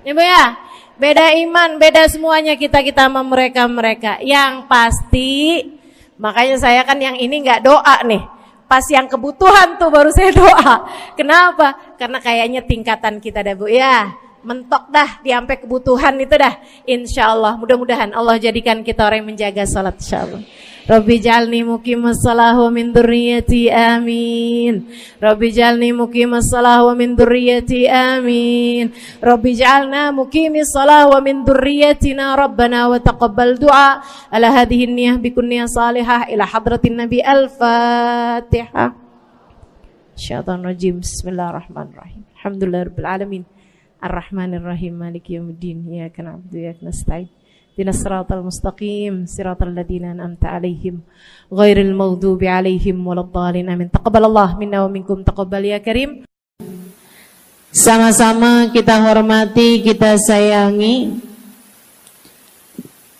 A: Ibu ya, beda iman, beda semuanya kita sama mereka. Yang pasti, makanya saya kan yang ini gak doa nih. Pas yang kebutuhan tuh baru saya doa. Kenapa? Karena kayaknya tingkatan kita dah Bu ya. Mentok dah di sampai kebutuhan itu dah. Insyaallah, mudah-mudahan Allah jadikan kita orang yang menjaga salat insyaallah. Rabbi jalni muqimas shalah wa min dzurriyyati amin. Rabbi jalni muqimas shalah wa min dzurriyyati amin. Rabbi jalna muqimis shalah wa min dzurriyyatina rabbana wa taqabbal du'a. Ala hadhihi niyyah bi kunniyah salihah ila hadratin nabi al-fatihah. Syaitanir rajim. Bismillahirrahmanirrahim. Alhamdulillahirabbil alamin. Ar-Rahmanir-Rahim, Maliki Yaumiddin, Iyyaka na'budu wa iyyaka nasta'in. Ihdinas siratal mustaqim, siratal ladzina an'amta 'alaihim, ghairil maghdubi 'alaihim waladdallin. Amin. Taqabbalallahu minna wa minkum, taqabbal ya karim. Sama-sama kita hormati, kita sayangi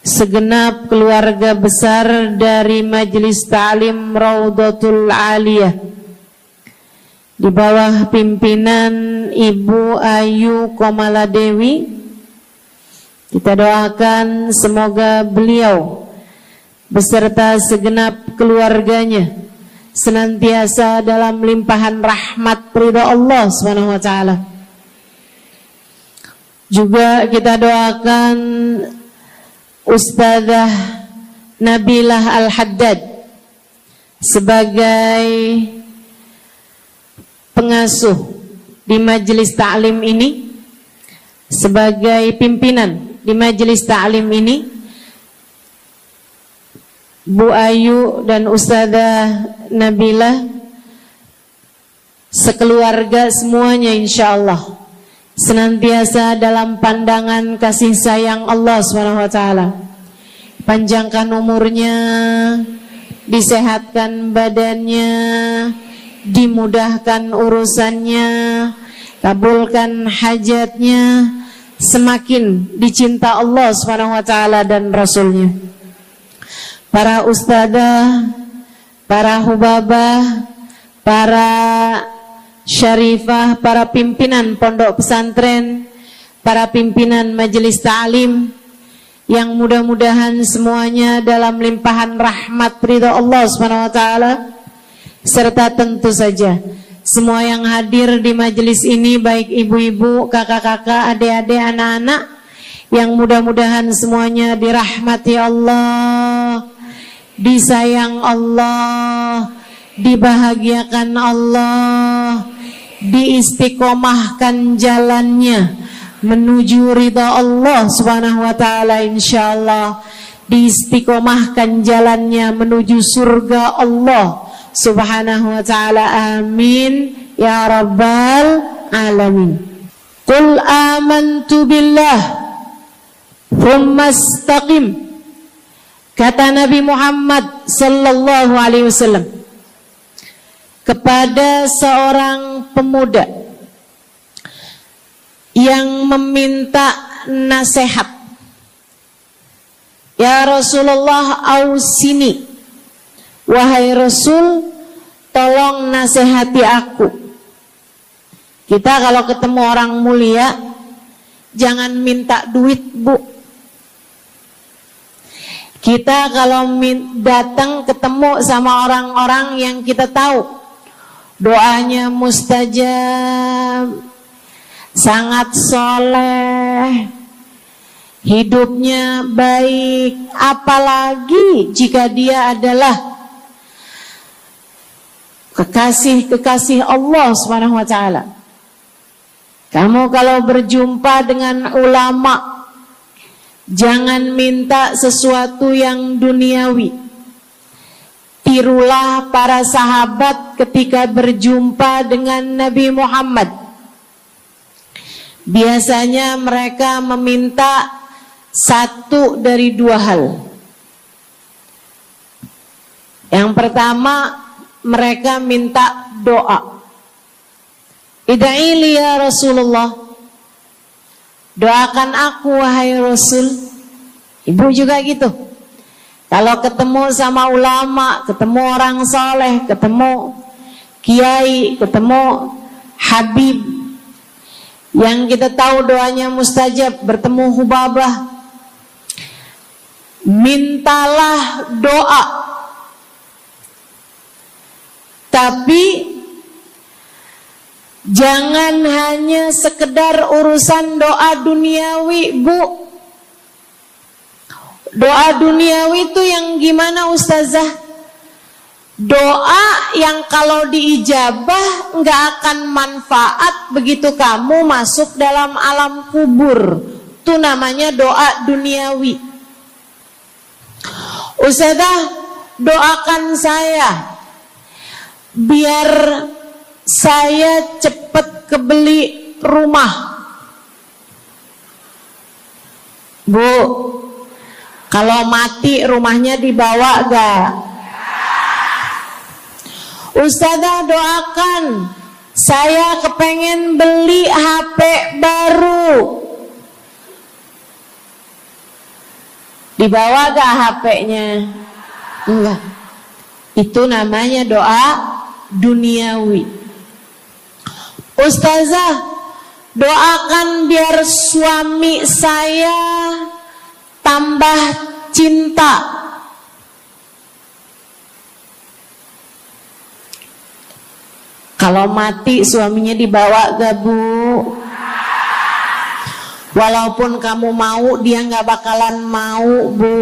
A: segenap keluarga besar dari Majelis Ta'lim Raudhatul Aliyah di bawah pimpinan Ibu Ayu Komaladewi Kita doakan semoga beliau beserta segenap keluarganya senantiasa dalam limpahan rahmat ridha Allah Subhanahu wa taala. Juga kita doakan Ustazah Nabilah Al-Haddad sebagai pengasuh di majelis ta'lim ini, sebagai pimpinan di majelis ta'lim ini, Bu Ayu dan Ustazah Nabilah sekeluarga semuanya insyaallah senantiasa dalam pandangan kasih sayang Allah SWT. Panjangkan umurnya, disehatkan badannya, dimudahkan urusannya, kabulkan hajatnya, semakin dicinta Allah SWT dan Rasulnya. Para ustadzah, para hubabah, para syarifah, para pimpinan pondok pesantren, para pimpinan majelis ta'lim, yang mudah-mudahan semuanya dalam limpahan rahmat ridha Allah SWT, serta tentu saja semua yang hadir di majelis ini, baik ibu-ibu, kakak-kakak, adik-adik, anak-anak, yang mudah-mudahan semuanya dirahmati Allah, disayang Allah, dibahagiakan Allah, diistiqomahkan jalannya menuju ridha Allah Subhanahu wa taala, insyaallah diistiqomahkan jalannya menuju surga Allah Subhanahu wa taala. Amin ya rabbal alamin. Qul amantu billah thumma istaqim, kata Nabi Muhammad sallallahu alaihi wasallam kepada seorang pemuda yang meminta nasihat. Ya Rasulullah, ausini, wahai Rasul, tolong nasihati aku. Kita kalau ketemu orang mulia jangan minta duit, Bu. Kita kalau datang ketemu sama orang-orang yang kita tahu doanya mustajab, sangat soleh, hidupnya baik, apalagi jika dia adalah kekasih-kekasih Allah Subhanahu wa taala. Kamu kalau berjumpa dengan ulama, jangan minta sesuatu yang duniawi. Tirulah para sahabat ketika berjumpa dengan Nabi Muhammad. Biasanya mereka meminta satu dari dua hal. Yang pertama, mereka minta doa. Ida'ili ya Rasulullah, doakan aku wahai Rasul. Ibu juga gitu. Kalau ketemu sama ulama, ketemu orang soleh, ketemu kiai, ketemu habib yang kita tahu doanya mustajab, bertemu hubabah, mintalah doa. Tapi jangan hanya sekedar urusan doa duniawi, Bu. Doa duniawi itu yang gimana, Ustazah? Doa yang kalau diijabah nggak akan manfaat begitu kamu masuk dalam alam kubur. Itu namanya doa duniawi. Ustazah, doakan saya biar saya cepat kebeli rumah. Bu, kalau mati rumahnya dibawa gak? Ustazah, doakan saya kepengen beli HP baru. Dibawa gak HP-nya? Enggak. Itu namanya doa duniawi. Ustazah,
B: Doakan biar suami saya tambah cinta. Kalau mati suaminya dibawa gak, Bu? Walaupun kamu mau, dia gak bakalan mau, Bu.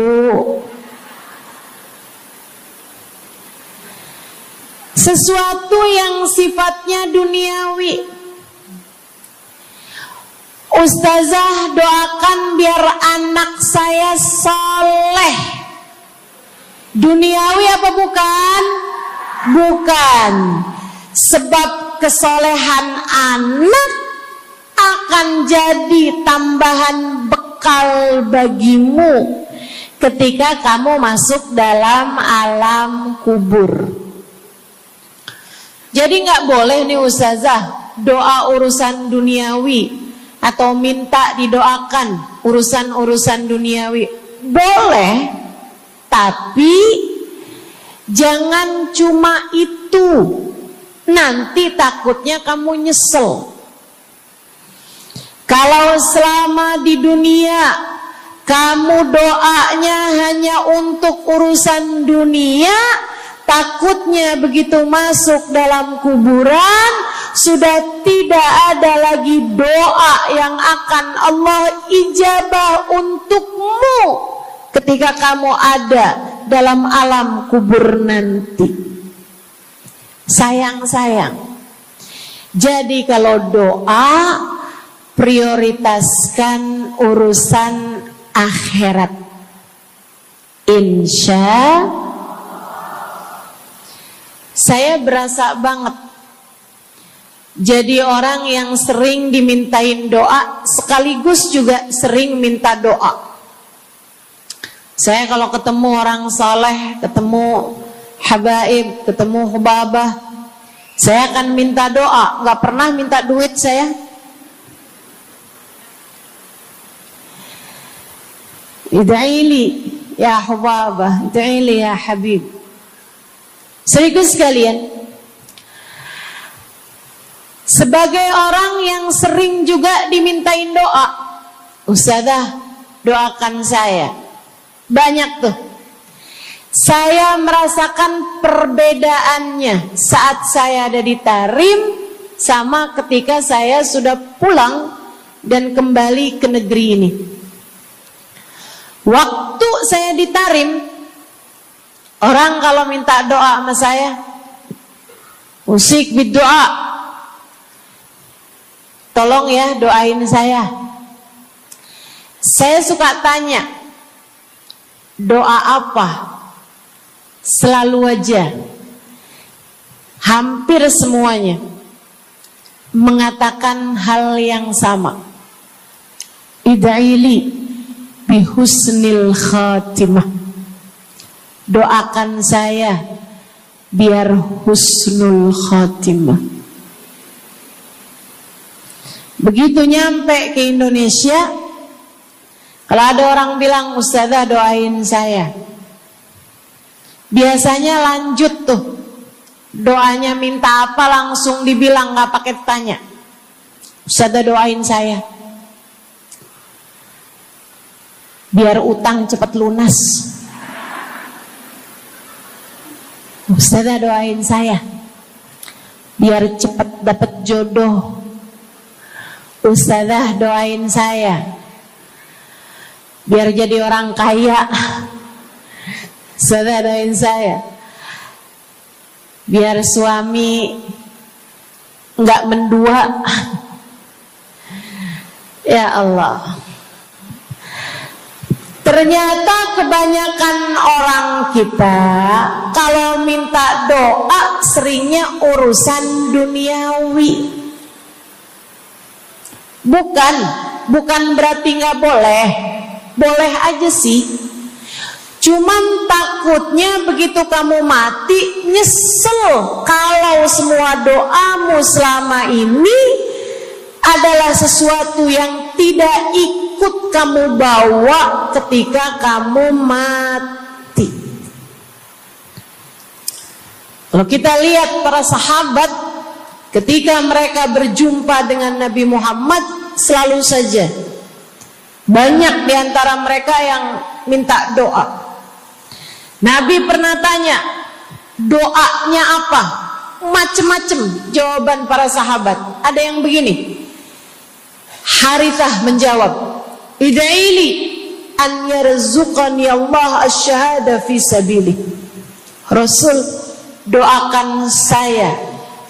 B: Sesuatu yang sifatnya duniawi. Ustazah, doakan biar anak saya soleh. Duniawi apa bukan? Bukan. Sebab kesolehan anak akan jadi tambahan bekal bagimu ketika kamu masuk dalam alam kubur. Jadi nggak boleh nih ustazah doa urusan duniawi atau minta didoakan urusan-urusan duniawi. Boleh, tapi jangan cuma itu. Nanti takutnya kamu nyesel. Kalau selama di dunia kamu doanya hanya untuk urusan dunia, takutnya begitu masuk dalam kuburan sudah tidak ada lagi doa yang akan Allah ijabah untukmu ketika kamu ada dalam alam kubur nanti. Sayang-sayang. Jadi kalau doa, prioritaskan urusan akhirat. Insya saya berasa banget jadi orang yang sering dimintain doa sekaligus juga sering minta doa. Saya kalau ketemu orang soleh, ketemu habaib, ketemu hubabah, saya akan minta doa, nggak pernah minta duit saya. Ida'ili ya hubabah, ida'ili ya habib. Serius sekalian, sebagai orang yang sering juga dimintain doa, ustazah doakan saya. Banyak tuh. Saya merasakan perbedaannya saat saya ada di Tarim sama ketika saya sudah pulang dan kembali ke negeri ini. Waktu saya di Tarim, orang kalau minta doa sama saya, usik berdoa, tolong ya doain saya. Saya suka tanya, doa apa? Selalu aja, hampir semuanya mengatakan hal yang sama. Ida'ili bihusnil khatimah. Doakan saya biar husnul khatimah. Begitu nyampe ke Indonesia, kalau ada orang bilang ustazah doain saya, biasanya lanjut tuh doanya, minta apa langsung dibilang, nggak pakai tanya. Ustazah doain saya biar utang cepat lunas. Ustazah doain saya biar cepat dapat jodoh. Ustazah doain saya biar jadi orang kaya. Ustazah doain saya biar suami nggak mendua. Ya Allah, ternyata kebanyakan orang kita kalau minta doa seringnya urusan duniawi. Bukan berarti nggak boleh, boleh aja sih. Cuman takutnya begitu kamu mati nyesel kalau semua doamu selama ini adalah sesuatu yang tidak ikut kamu bawa ketika kamu mati. Kalau kita lihat para sahabat ketika mereka berjumpa dengan Nabi Muhammad, selalu saja banyak di antara mereka yang minta doa. Nabi pernah tanya, doanya apa? Macem-macem jawaban para sahabat. Ada yang begini, Harithah menjawab, ida'ili an yarzuqani Allah asyhada fi sabilih. Rasul, doakan saya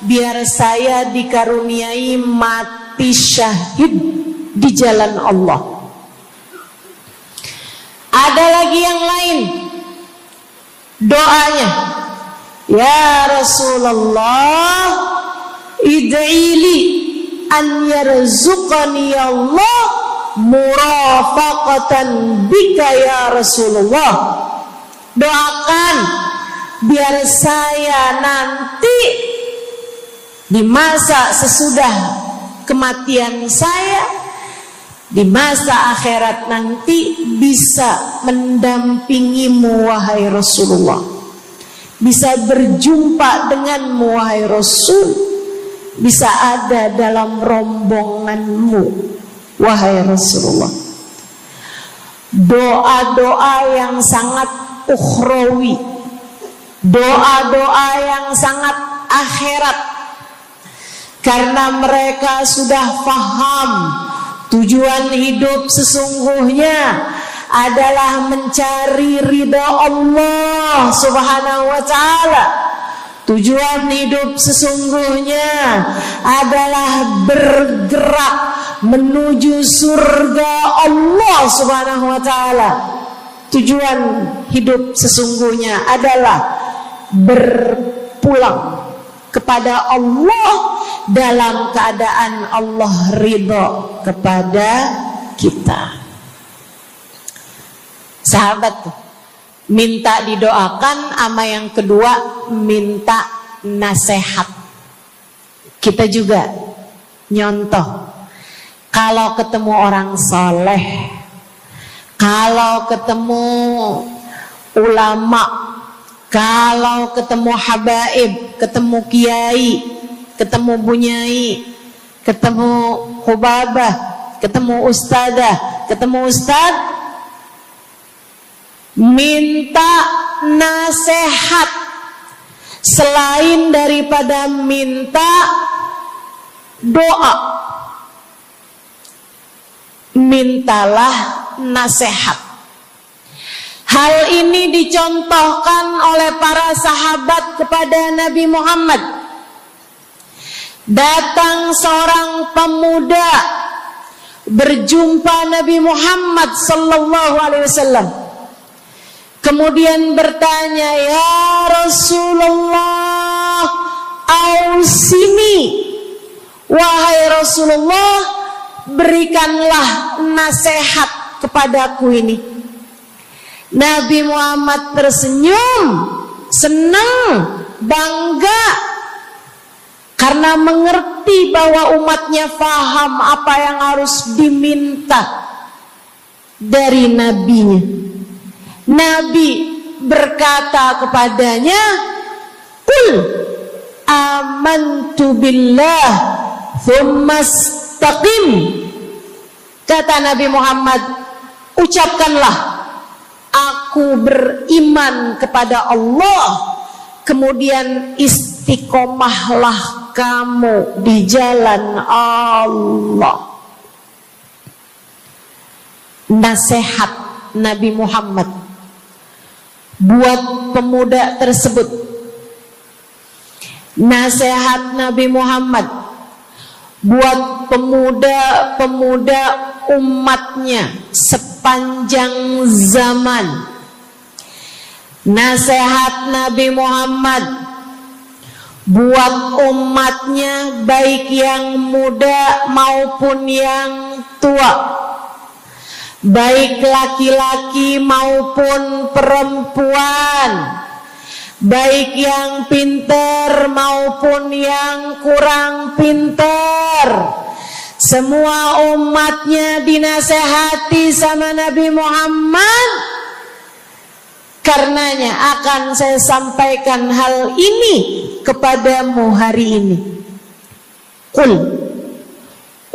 B: biar saya dikaruniai mati syahid di jalan Allah. Ada lagi yang lain doanya, ya Rasulullah, id'ili an yarzuqani Allah murafaqatan bika ya Rasulullah. Doakan biar saya nanti di masa sesudah kematian saya, di masa akhirat nanti bisa mendampingimu wahai Rasulullah, bisa berjumpa denganmu wahai Rasul, bisa ada dalam rombonganmu wahai Rasulullah. Doa-doa yang sangat ukhrawi, doa-doa yang sangat akhirat, karena mereka sudah faham tujuan hidup sesungguhnya adalah mencari ridha Allah Subhanahu wa ta'ala. Tujuan hidup sesungguhnya adalah bergerak menuju surga Allah Subhanahu wa ta'ala. Tujuan hidup sesungguhnya adalah berpulang kepada Allah dalam keadaan Allah ridha kepada kita. Sahabat tuh minta didoakan, sama yang kedua minta nasihat. Kita juga nyontoh, kalau ketemu orang soleh, kalau ketemu ulama, kalau ketemu habaib, ketemu kiai, ketemu bunyai, ketemu khubabah, ketemu ustadzah, ketemu ustadz, minta nasihat. Selain daripada minta doa, mintalah nasihat. Hal ini dicontohkan oleh para sahabat kepada Nabi Muhammad. Datang seorang pemuda berjumpa Nabi Muhammad sallallahu alaihi wasallam. Kemudian bertanya, ya Rasulullah, ausini, wahai Rasulullah, berikanlah nasihat kepadaku ini. Nabi Muhammad tersenyum, senang, bangga, karena mengerti bahwa umatnya faham apa yang harus diminta dari nabinya. Nabi berkata kepadanya, qul amantu billah thumma istaqim. Kata Nabi Muhammad, ucapkanlah, aku beriman kepada Allah, kemudian istiqomahlah kamu di jalan Allah. Nasihat Nabi Muhammad buat pemuda tersebut, nasihat Nabi Muhammad buat pemuda-pemuda umatnya sepanjang zaman. Nasihat Nabi Muhammad buat umatnya, baik yang muda maupun yang tua, baik laki-laki maupun perempuan, baik yang pintar maupun yang kurang pintar. Semua umatnya dinasehati sama Nabi Muhammad. Karenanya akan saya sampaikan hal ini kepadamu hari ini.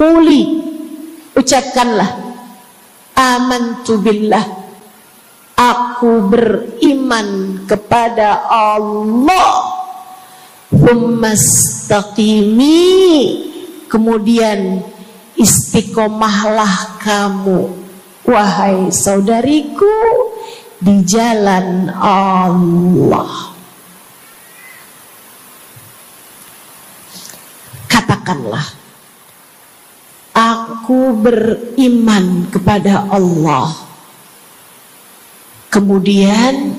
B: Quli, ucapkanlah, amantu billah, aku beriman kepada Allah. Tsumastaqimi, kemudian istiqomahlah kamu, wahai saudariku, di jalan Allah. Katakanlah, aku beriman kepada Allah. Kemudian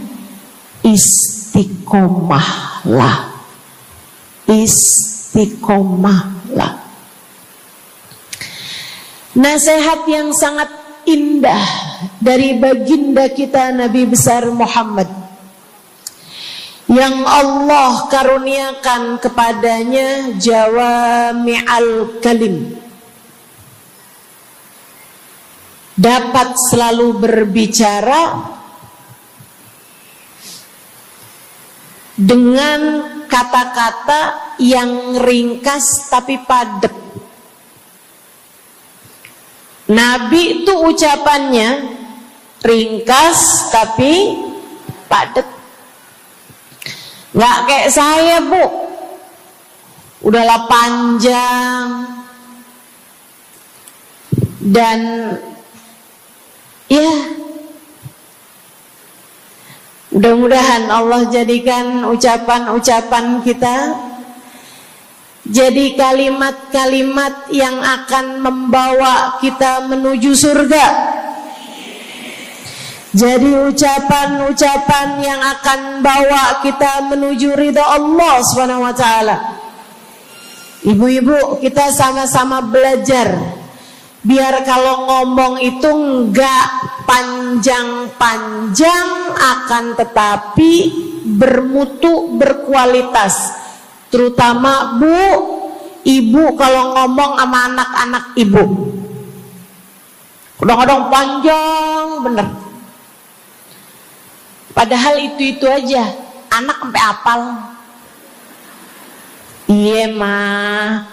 B: istiqomahlah. Istiqomahlah. Nasihat yang sangat indah dari baginda kita Nabi besar Muhammad, yang Allah karuniakan kepadanya jawami'al kalim, dapat selalu berbicara dengan kata-kata yang ringkas tapi padat. Nabi itu ucapannya ringkas tapi padat. Nggak kayak saya, Bu, udahlah panjang dan ya, mudah-mudahan Allah jadikan ucapan-ucapan kita jadi kalimat-kalimat yang akan membawa kita menuju surga. Jadi ucapan-ucapan yang akan bawa kita menuju ridha Allah Subhanahu wa taala. Ibu-ibu, kita sama-sama belajar biar kalau ngomong itu enggak panjang-panjang, akan tetapi bermutu, berkualitas. Terutama Bu, ibu kalau ngomong sama anak-anak ibu, kadang-kadang panjang bener. Padahal itu aja, anak sampai hafal. Iya mah,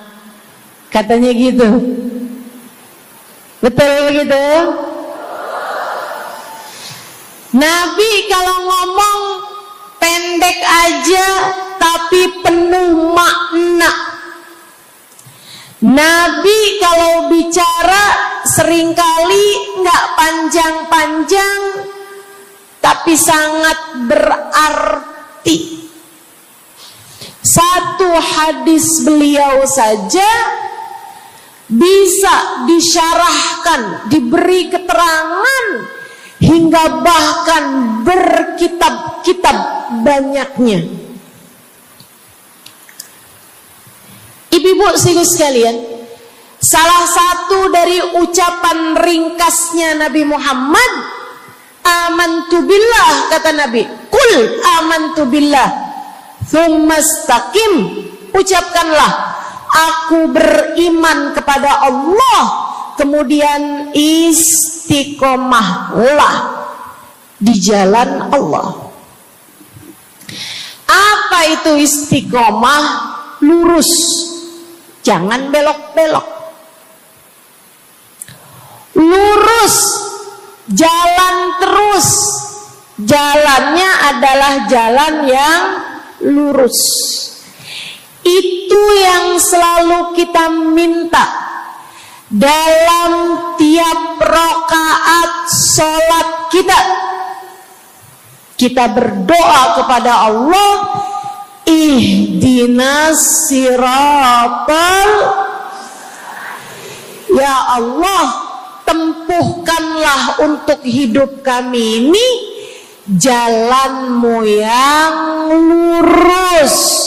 B: katanya gitu. Betul gitu? Nabi kalau ngomong pendek aja tapi penuh makna. Nabi kalau bicara seringkali nggak panjang-panjang tapi sangat berarti. Satu hadis beliau saja bisa disyarahkan, diberi keterangan, hingga bahkan berkitab-kitab banyaknya. Ibu-ibu sekalian, salah satu dari ucapan ringkasnya Nabi Muhammad, amantu billah, kata Nabi, qul amantu billah, tsumastaqim, ucapkanlah, aku beriman kepada Allah, kemudian istiqomahlah di jalan Allah. Apa itu istiqomah? Lurus, jangan belok-belok. Lurus, jalan terus. Jalannya adalah jalan yang lurus. Itu yang selalu kita minta dalam tiap rakaat sholat kita. Kita berdoa kepada Allah, ihdinas siratal, ya Allah, tempuhkanlah untuk hidup kami ini jalan-Mu yang lurus.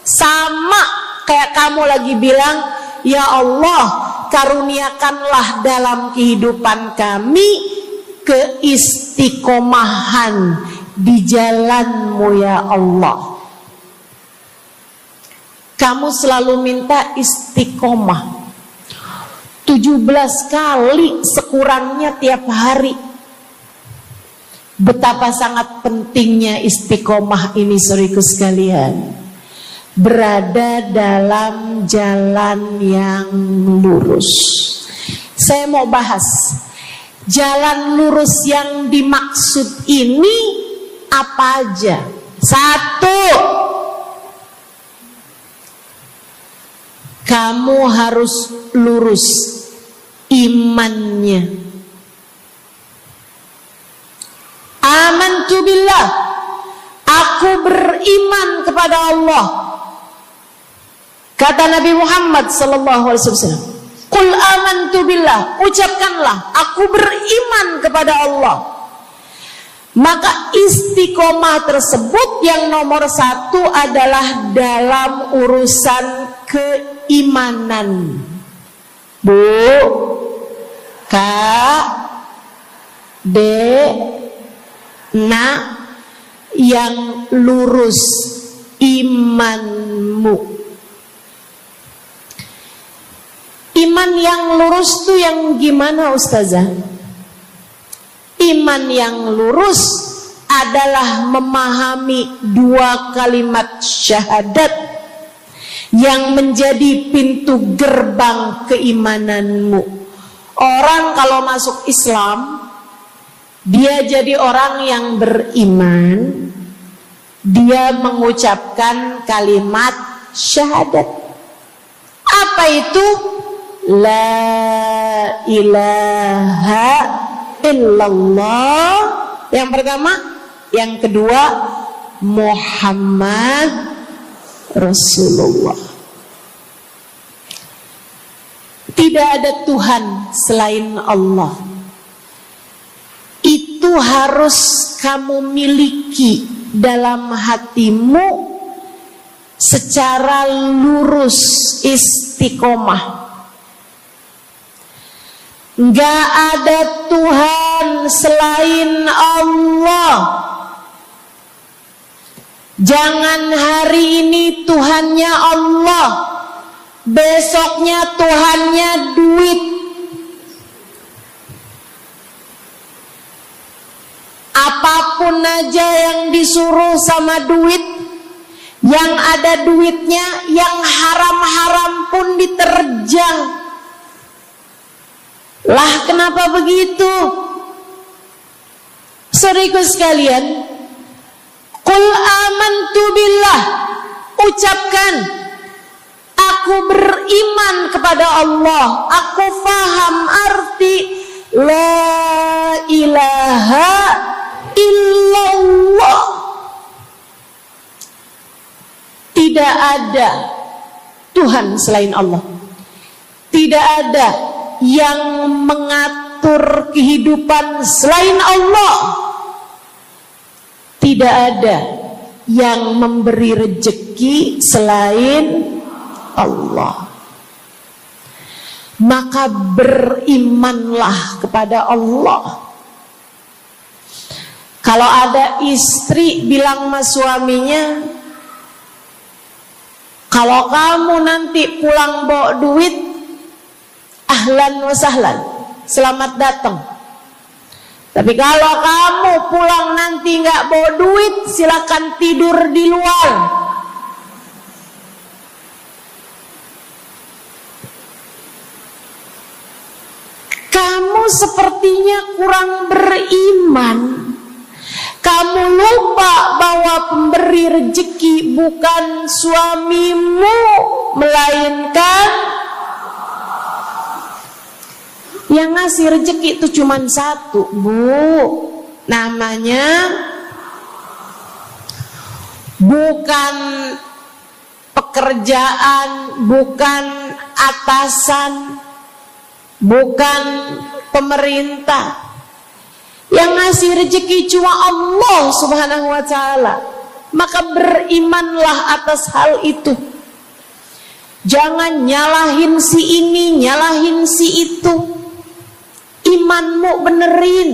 B: Sama kayak kamu lagi bilang, ya Allah, karuniakanlah dalam kehidupan kami keistiqomahan di jalan-Mu ya Allah. Kamu selalu minta istiqomah 17 kali sekurangnya tiap hari. Betapa sangat pentingnya istiqomah ini, saudaraku sekalian. berada dalam jalan yang lurus. Saya mau bahas jalan lurus yang dimaksud ini apa aja. Satu, kamu harus lurus imannya. Amantu billah, aku beriman kepada Allah. Kata Nabi Muhammad sallallahu alaihi wasallam, "Qul amantu billah," ucapkanlah, aku beriman kepada Allah. Maka istiqomah tersebut yang nomor satu adalah dalam urusan keimanan. Bu, Kak, Dek, Nak, yang lurus imanmu. Iman yang lurus tuh yang gimana, Ustazah? Iman yang lurus adalah memahami dua kalimat syahadat yang menjadi pintu gerbang keimananmu. Orang kalau masuk Islam, dia jadi orang yang beriman, dia mengucapkan kalimat syahadat. Apa itu? La ilaha illallah. Yang pertama. Yang kedua, Muhammad Rasulullah. Tidak ada Tuhan selain Allah. Itu harus kamu miliki dalam hatimu secara lurus, istiqomah. Gak ada Tuhan selain Allah. Jangan hari ini Tuhannya Allah, besoknya Tuhannya duit. Apapun aja yang disuruh sama duit, yang ada duitnya, yang haram-haram pun diterjang. Lah kenapa begitu? Saudaraku sekalian, qul amantu billah, ucapkan, aku beriman kepada Allah, aku faham arti la ilaha illallah. Tidak ada Tuhan selain Allah. Tidak ada yang mengatur kehidupan selain Allah. Tidak ada yang memberi rezeki selain Allah. Maka berimanlah kepada Allah. Kalau ada istri bilang sama suaminya, kalau kamu nanti pulang bawa duit, ahlan wa sahlan, selamat datang. Tapi kalau kamu pulang nanti nggak bawa duit, silakan tidur di luar. Kamu sepertinya kurang beriman. Kamu lupa bahwa pemberi rezeki bukan suamimu, melainkan yang ngasih rezeki itu cuma satu, Bu. Namanya bukan pekerjaan, bukan atasan, bukan pemerintah. Yang ngasih rezeki cuma Allah Subhanahu wa ta'ala. Maka berimanlah atas hal itu. Jangan nyalahin si ini, nyalahin si itu. Imanmu benerin.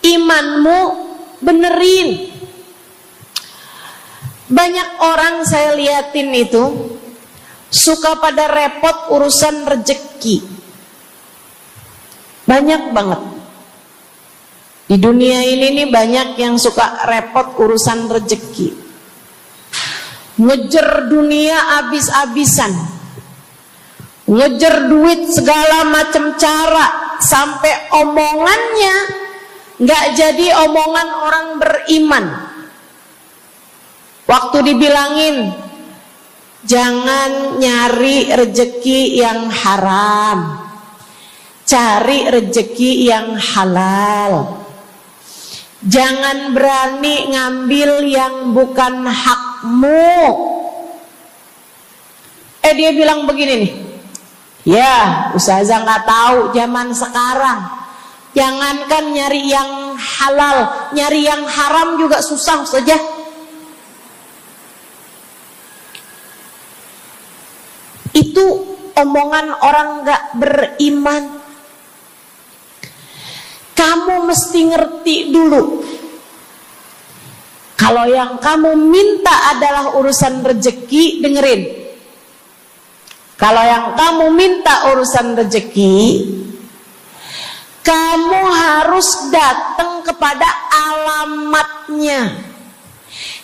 B: Imanmu benerin. Banyak orang saya liatin itu suka pada repot urusan rezeki. Banyak banget. Di dunia ini nih banyak yang suka repot urusan rezeki. ngejar dunia abis-abisan, ngejar duit segala macam cara, sampai omongannya nggak jadi omongan orang beriman. Waktu dibilangin jangan nyari rejeki yang haram, cari rejeki yang halal. Jangan berani ngambil yang bukan hakmu. Dia bilang begini nih, ya ustazah nggak tahu zaman sekarang, jangankan nyari yang halal, nyari yang haram juga susah saja. Itu omongan orang gak beriman. Kamu mesti ngerti dulu, kalau yang kamu minta adalah urusan rezeki, dengerin. Kalau yang kamu minta urusan rezeki, kamu harus datang kepada alamatnya,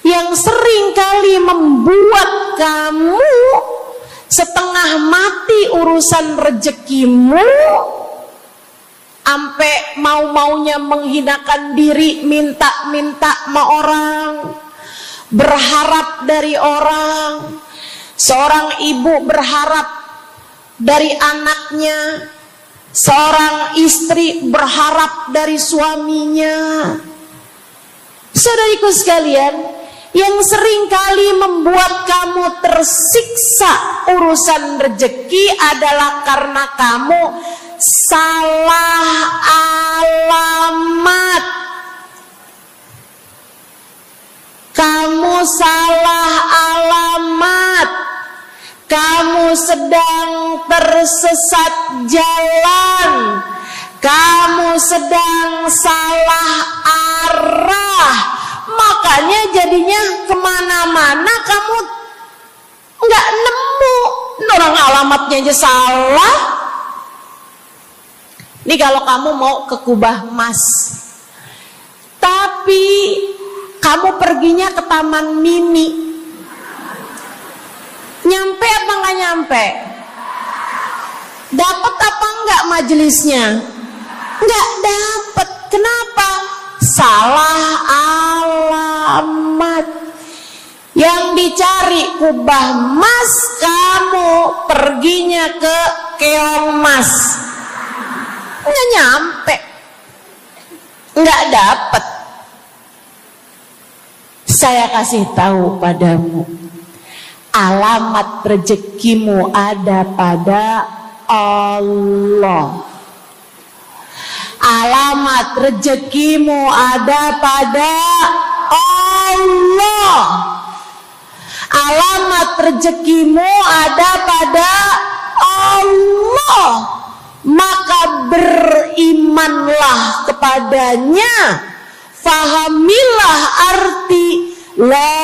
B: yang sering kali membuat kamu setengah mati urusan rezekimu, sampai mau-maunya menghinakan diri, minta-minta sama orang, berharap dari orang. Seorang ibu berharap dari anaknya, seorang istri berharap dari suaminya. Saudariku sekalian, yang sering kali membuat kamu tersiksa urusan rezeki adalah karena kamu salah alamat. Kamu salah alamat. Kamu sedang tersesat jalan. Kamu sedang salah arah. Makanya jadinya kemana-mana kamu nggak nemu. Orang alamatnya aja salah. Ini kalau kamu mau ke Kubah Mas, tapi kamu perginya ke Taman Mini, nyampe apa nggak nyampe? Dapat apa enggak majelisnya? Nggak dapat. Kenapa? Salah alamat. Yang dicari Kubah Mas, kamu perginya ke Keong Mas. Nggak nyampe, nggak dapat. Saya kasih tahu padamu, alamat rezekimu ada pada Allah. Alamat rezekimu ada pada Allah. Alamat rezekimu ada pada Allah. Maka berimanlah kepadanya, fahamilah arti la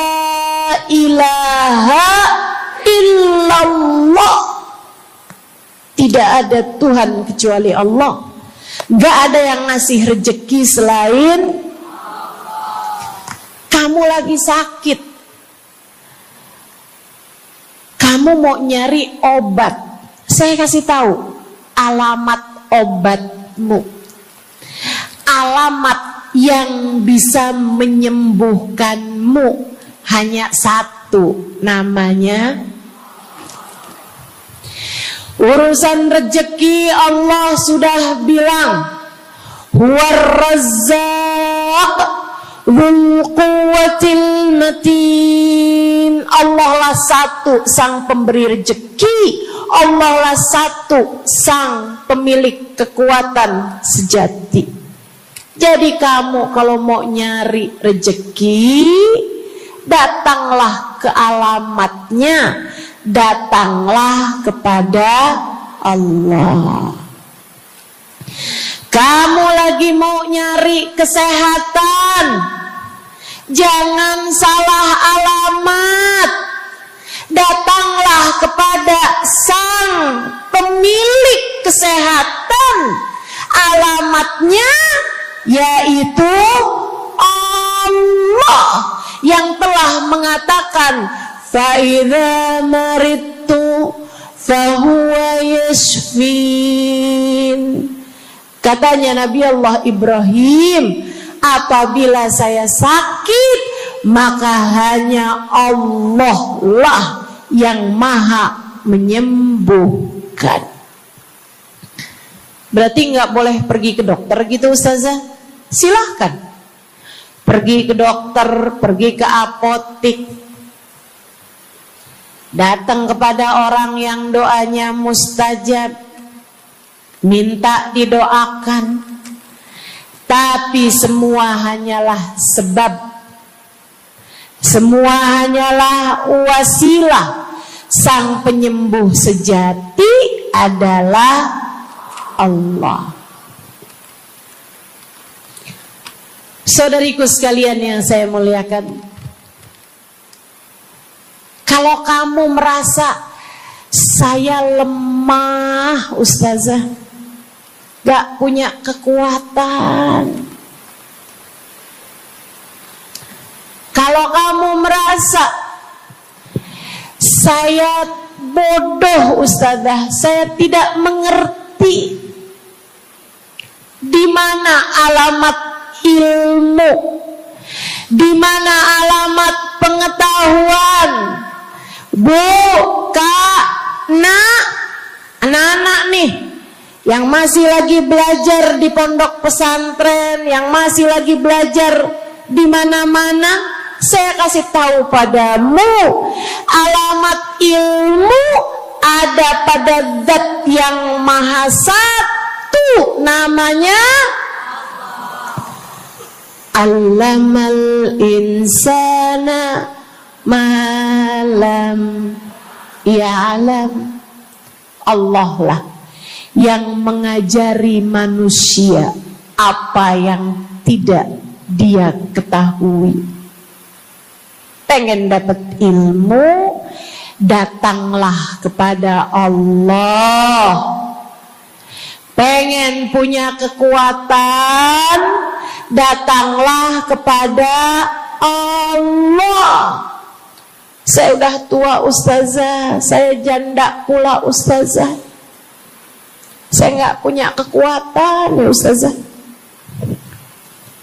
B: ilaha illallah. Tidak ada Tuhan kecuali Allah. Gak ada yang ngasih rezeki selain kamu. Lagi sakit, kamu mau nyari obat, saya kasih tahu alamat obatmu. Alamat yang bisa menyembuhkanmu hanya satu, namanya urusan rezeki. Allah sudah bilang, huwar razzaq dzul quwwatil matin. Allah lah satu sang pemberi rezeki. Allah lah satu sang pemilik kekuatan sejati. Jadi kamu kalau mau nyari rezeki, datanglah ke alamatnya, datanglah kepada Allah. Kamu lagi mau nyari kesehatan, jangan salah alamat. Datanglah kepada sang pemilik kesehatan. Alamatnya yaitu Allah yang telah mengatakan, fa idza maridtu fa huwa yashfin. Katanya Nabi Allah Ibrahim, apabila saya sakit, maka hanya Allah lah yang maha menyembuhkan. Berarti nggak boleh pergi ke dokter gitu Ustazah? Silahkan pergi ke dokter, pergi ke apotik, datang kepada orang yang doanya mustajab, minta didoakan. Tapi semua hanyalah sebab, semua hanyalah wasilah. Sang penyembuh sejati adalah Allah. Saudariku sekalian yang saya muliakan, kalau kamu merasa saya lemah Ustazah, gak punya kekuatan, kalau kamu merasa saya bodoh Ustazah, saya tidak mengerti di mana alamat ilmu, di mana alamat pengetahuan, Bu, Kak, Nak, anak-anak nih yang masih lagi belajar di pondok pesantren, yang masih lagi belajar di mana-mana, saya kasih tahu padamu, alamat ilmu ada pada Zat yang Maha Satu, namanya Allamal insana malam ya'lam. Allah lah yang mengajari manusia apa yang tidak dia ketahui. Pengen dapat ilmu, datanglah kepada Allah. Pengen punya kekuatan, datanglah kepada Allah. Saya udah tua Ustazah, saya janda pula Ustazah, saya nggak punya kekuatan ya Ustazah.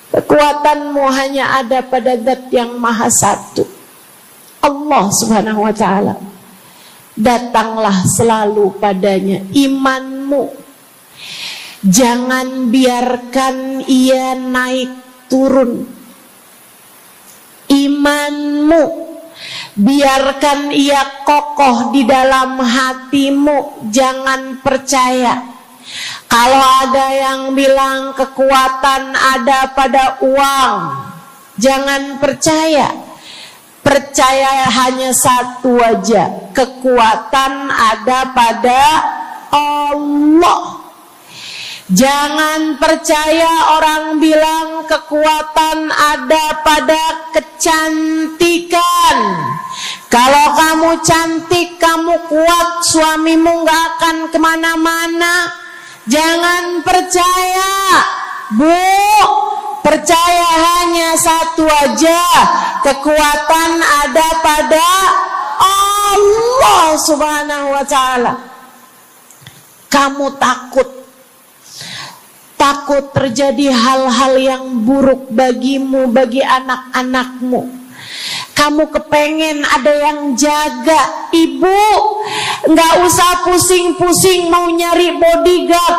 B: Kekuatanmu hanya ada pada Zat yang Maha Satu, Allah Subhanahu wa Ta'ala. Datanglah selalu padanya. Imanmu jangan biarkan ia naik turun. Imanmu biarkan ia kokoh di dalam hatimu. Jangan percaya kalau ada yang bilang kekuatan ada pada uang. Jangan percaya. Percaya hanya satu aja, kekuatan ada pada Allah. Jangan percaya orang bilang kekuatan ada pada kecantikan. Kalau kamu cantik, kamu kuat, suamimu gak akan kemana-mana. Jangan percaya, Bu. Percaya hanya satu aja, kekuatan ada pada Allah Subhanahu wa Ta'ala. Kamu takut terjadi hal-hal yang buruk bagimu, bagi anak-anakmu. Kamu kepengen ada yang jaga. Ibu nggak usah pusing-pusing mau nyari bodyguard,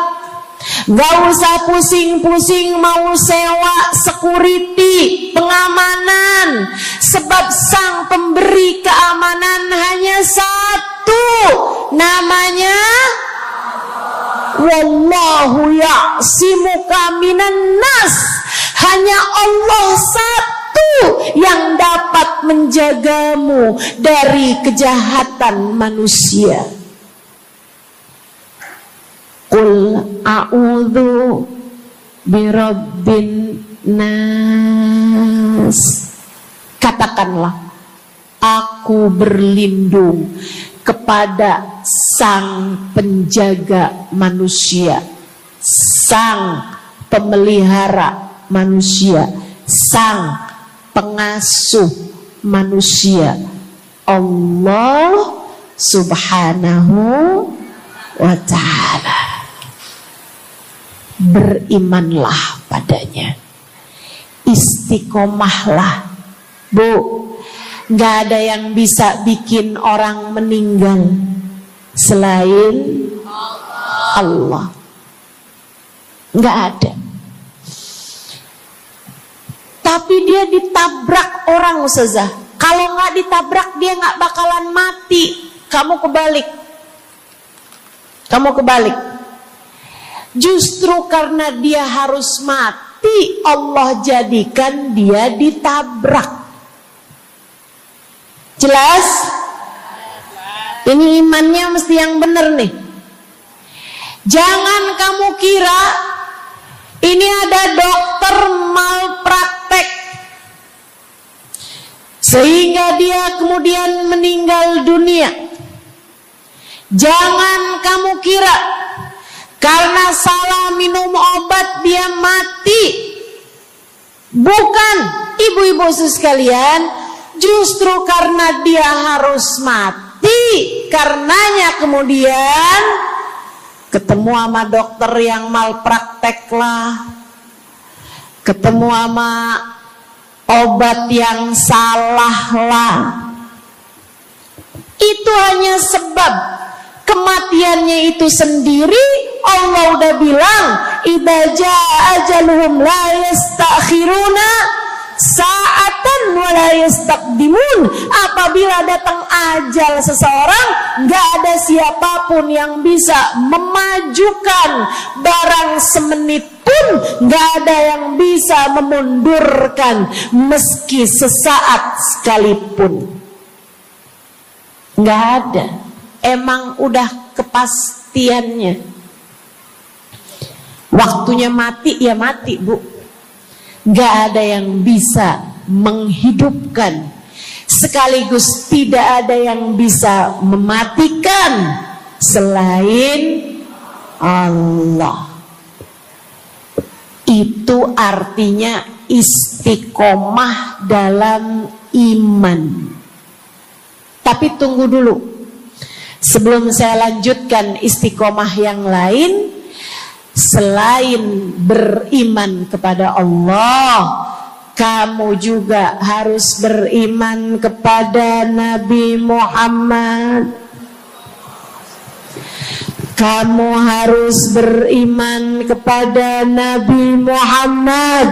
B: nggak usah pusing-pusing mau sewa security, pengamanan, sebab sang pemberi keamanan hanya satu, namanya Wallahu ya'simuka minan nas. Hanya Allah satu yang dapat menjagamu dari kejahatan manusia. Qul a'udzu birabbin nas. Katakanlah, aku berlindung kepada sang penjaga manusia, sang pemelihara manusia, sang pengasuh manusia, Allah Subhanahu wa ta'ala. Berimanlah padanya, istiqomahlah. Bu, gak ada yang bisa bikin orang meninggal selain Allah. Gak ada. Tapi dia ditabrak orang, Ustazah. Kalau gak ditabrak dia gak bakalan mati. Kamu kebalik. Justru karena dia harus mati, Allah jadikan dia ditabrak. Jelas? Ini imannya mesti yang benar nih. Jangan kamu kira ini ada dokter malpraktek sehingga dia kemudian meninggal dunia. Jangan kamu kira karena salah minum obat dia mati. Bukan, ibu-ibu sekalian, justru karena dia harus mati, karenanya kemudian ketemu sama dokter yang malpraktek lah, ketemu sama obat yang salah lah. Itu hanya sebab kematiannya itu sendiri. Allah udah bilang, idza jaa ajaluhum la yastakhiruna sa'atan wa la yastaqdimun. Apabila datang ajal seseorang, gak ada siapapun yang bisa memajukan barang semenit pun, gak ada yang bisa memundurkan meski sesaat sekalipun. Gak ada. Emang udah kepastiannya. Waktunya mati, ya mati, Bu. Gak ada yang bisa menghidupkan, sekaligus tidak ada yang bisa mematikan selain Allah. Itu artinya istiqomah dalam iman. Tapi tunggu dulu, sebelum saya lanjutkan istiqomah yang lain. Selain beriman kepada Allah, kamu juga harus beriman kepada Nabi Muhammad. Kamu harus beriman kepada Nabi Muhammad.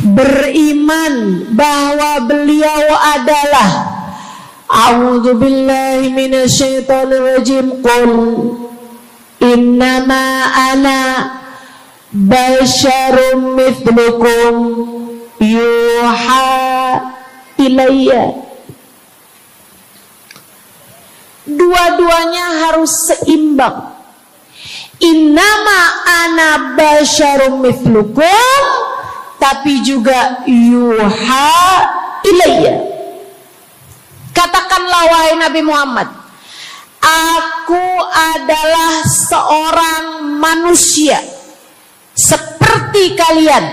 B: Beriman bahwa beliau adalah, a'udzubillahi minasyaitonirrajim, qul innama ana basyarum mithlukum yuha ilayya. Dua-duanya harus seimbang. Innama ana basyarum mithlukum, tapi juga yuha ilayya. Katakanlah wahai Nabi Muhammad, aku adalah seorang manusia seperti kalian.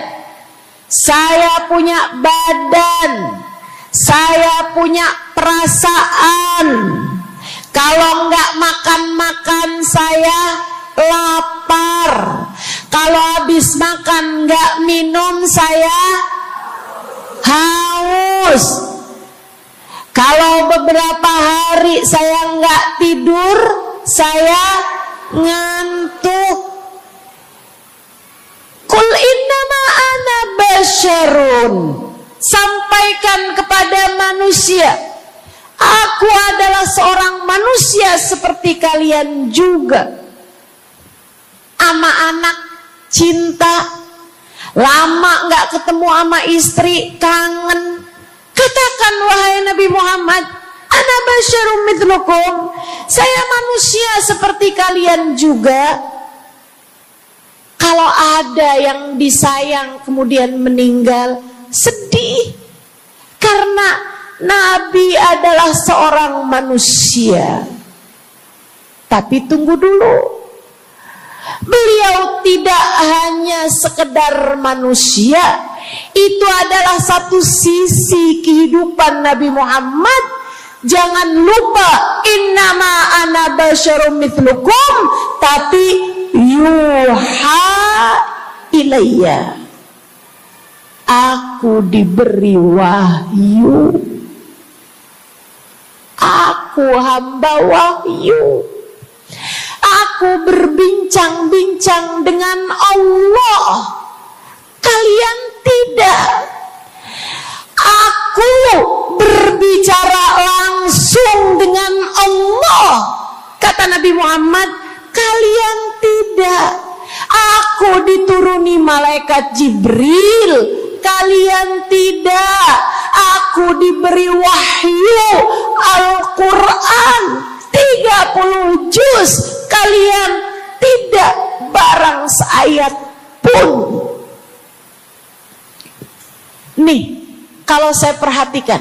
B: Saya punya badan, saya punya perasaan. Kalau nggak makan-makan saya lapar. Kalau habis makan nggak minum saya haus. Kalau beberapa hari saya nggak tidur, saya ngantuk. Qul innama ana basyarun. Sampaikan kepada manusia, aku adalah seorang manusia seperti kalian juga. Ama anak cinta, lama nggak ketemu sama istri, kangen. Katakan wahai Nabi Muhammad, ana basyarum mithlukum, saya manusia seperti kalian juga. Kalau ada yang disayang kemudian meninggal, sedih. Karena Nabi adalah seorang manusia. Tapi tunggu dulu, beliau tidak hanya sekedar manusia, Itu adalah satu sisi kehidupan Nabi Muhammad. Jangan lupa, innama ana basyarum mithlukum, tapi yuha ilayya, aku diberi wahyu, aku hamba wahyu, aku berbincang-bincang dengan Allah, kalian tidak. Aku berbicara langsung dengan Allah, kata Nabi Muhammad, kalian tidak. Aku dituruni malaikat Jibril, kalian tidak. Aku diberi wahyu Al-Quran 30 juz, kalian tidak barang seayat pun. Nih, kalau saya perhatikan,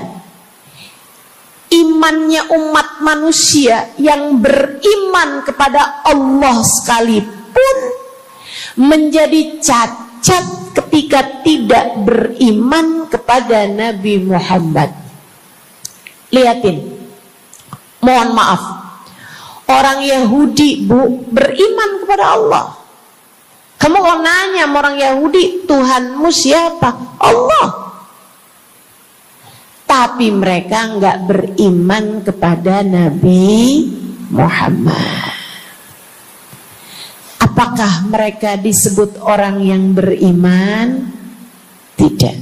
B: imannya umat manusia yang beriman kepada Allah sekalipun menjadi cacat ketika tidak beriman kepada Nabi Muhammad. Lihatin, mohon maaf, orang Yahudi, Bu, beriman kepada Allah. Kamu kalau nanya sama orang Yahudi, Tuhanmu siapa? Allah. Tapi mereka nggak beriman kepada Nabi Muhammad. Apakah mereka disebut orang yang beriman? Tidak.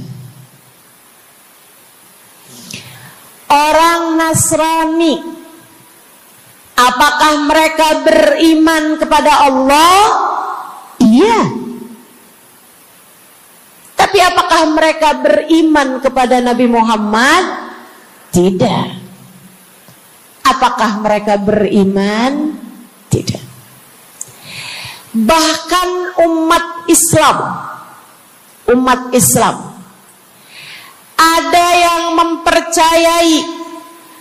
B: Orang Nasrani, apakah mereka beriman kepada Allah? Iya. Tapi apakah mereka beriman kepada Nabi Muhammad? Tidak. Apakah mereka beriman? Tidak. Bahkan umat Islam ada yang mempercayai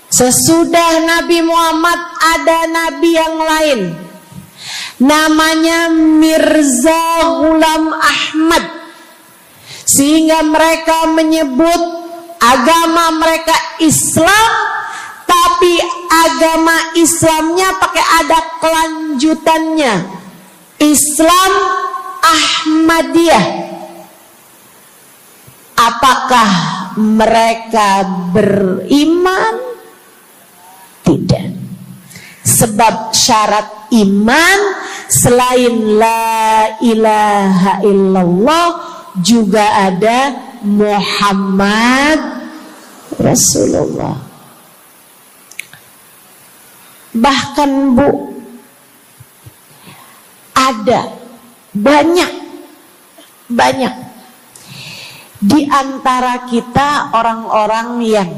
B: sesudah Nabi Muhammad ada nabi yang lain, namanya Mirza Ghulam Ahmad, sehingga mereka menyebut agama mereka Islam, tapi agama Islamnya pakai ada kelanjutannya, Islam Ahmadiyah. Apakah mereka beriman? Tidak. Sebab syarat iman selain la ilaha illallah juga ada Muhammad Rasulullah. Bahkan, Bu, ada banyak di antara kita orang-orang yang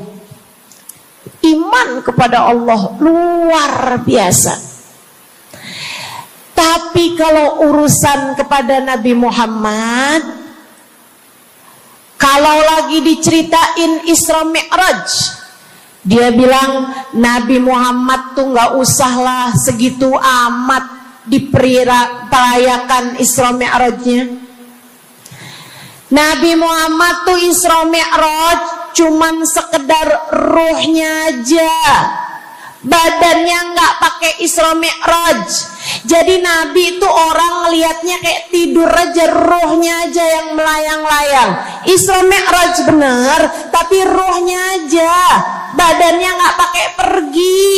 B: iman kepada Allah luar biasa, tapi kalau urusan kepada Nabi Muhammad, kalau lagi diceritain Isra Mi'raj, dia bilang Nabi Muhammad tuh nggak usahlah segitu amat diperayakan Isra Mi'rajnya. Nabi Muhammad tuh Isra Mi'raj cuman sekedar ruhnya aja, badannya nggak pakai Isra Mi'raj. Jadi Nabi itu orang ngelihatnya kayak tidur aja, ruhnya aja yang melayang-layang. Isra Mi'raj bener, tapi ruhnya aja, badannya nggak pakai pergi.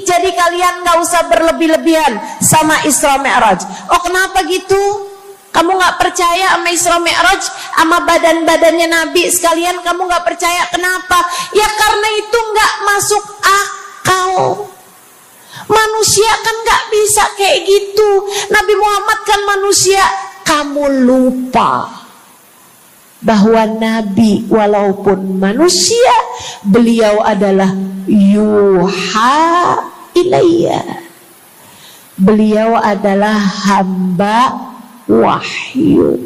B: Jadi kalian nggak usah berlebih-lebihan sama Isra Mi'raj. Oh, kenapa gitu? Kamu nggak percaya sama Isra Mi'raj, sama badan-badannya Nabi sekalian? Kamu nggak percaya, kenapa? Ya karena itu nggak masuk akal. Manusia kan nggak bisa kayak gitu. Nabi Muhammad kan manusia. Kamu lupa bahwa Nabi walaupun manusia, beliau adalah yuha ilayya. Beliau adalah hamba wahyu.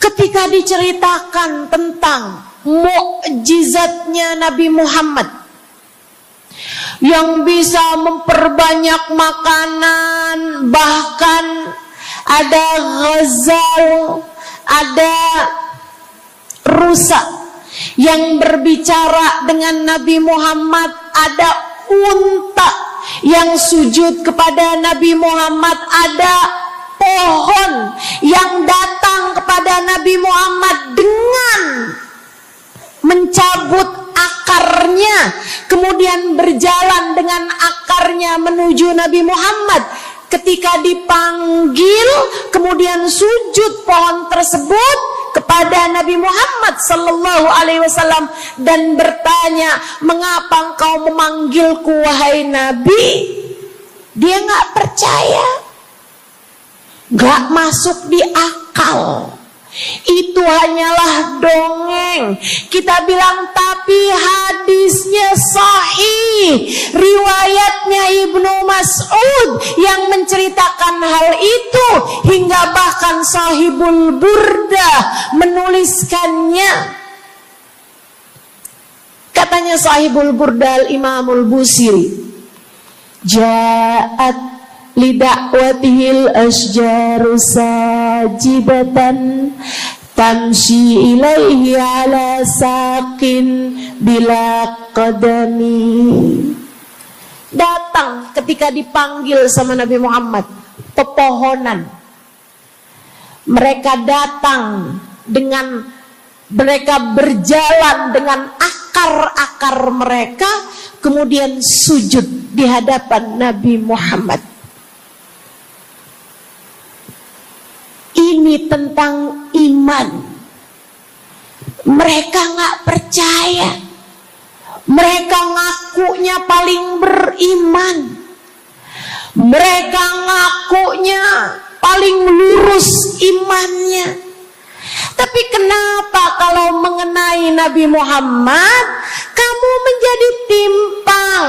B: Ketika diceritakan tentang mukjizatnya Nabi Muhammad yang bisa memperbanyak makanan, bahkan ada ghazal, ada rusa yang berbicara dengan Nabi Muhammad, ada unta yang sujud kepada Nabi Muhammad, ada pohon yang datang kepada Nabi Muhammad dengan mencabut akarnya, kemudian berjalan dengan akarnya menuju Nabi Muhammad. Ketika dipanggil, kemudian sujud pohon tersebut kepada Nabi Muhammad sallallahu alaihi wasallam dan bertanya, "Mengapa engkau memanggilku wahai Nabi?" Dia nggak percaya, nggak masuk di akal. Itu hanyalah dongeng. Kita bilang tapi hadisnya sahih. Riwayatnya Ibnu Mas'ud yang menceritakan hal itu, hingga bahkan Sahibul Burdah menuliskannya. Katanya Sahibul Burdah Imamul Busiri, ja'at lidakwatihil asjaru sajibatan tamshi ilaihi ala saqin bila qadami. Datang ketika dipanggil sama Nabi Muhammad pepohonan. Mereka datang dengan, mereka berjalan dengan akar-akar mereka, kemudian sujud di hadapan Nabi Muhammad. Ini tentang iman. Mereka nggak percaya. Mereka ngakunya paling beriman. Mereka ngakunya paling lurus imannya. Tapi kenapa kalau mengenai Nabi Muhammad kamu menjadi timpang?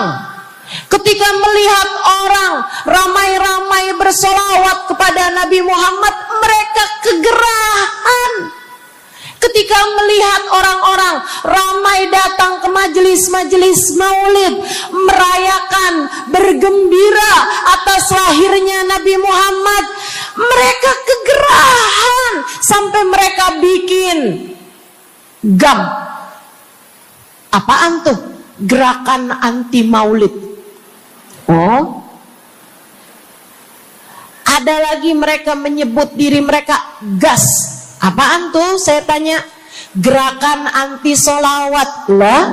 B: Ketika melihat orang ramai-ramai bersolawat kepada Nabi Muhammad, mereka kegerahan. Ketika melihat orang-orang ramai datang ke majelis-majelis maulid, merayakan, bergembira atas lahirnya Nabi Muhammad, mereka kegerahan sampai mereka bikin GAM. Apaan tuh? Gerakan anti maulid. Oh, ada lagi mereka menyebut diri mereka GAS. Apaan tuh? Saya tanya. Gerakan anti solawat lah.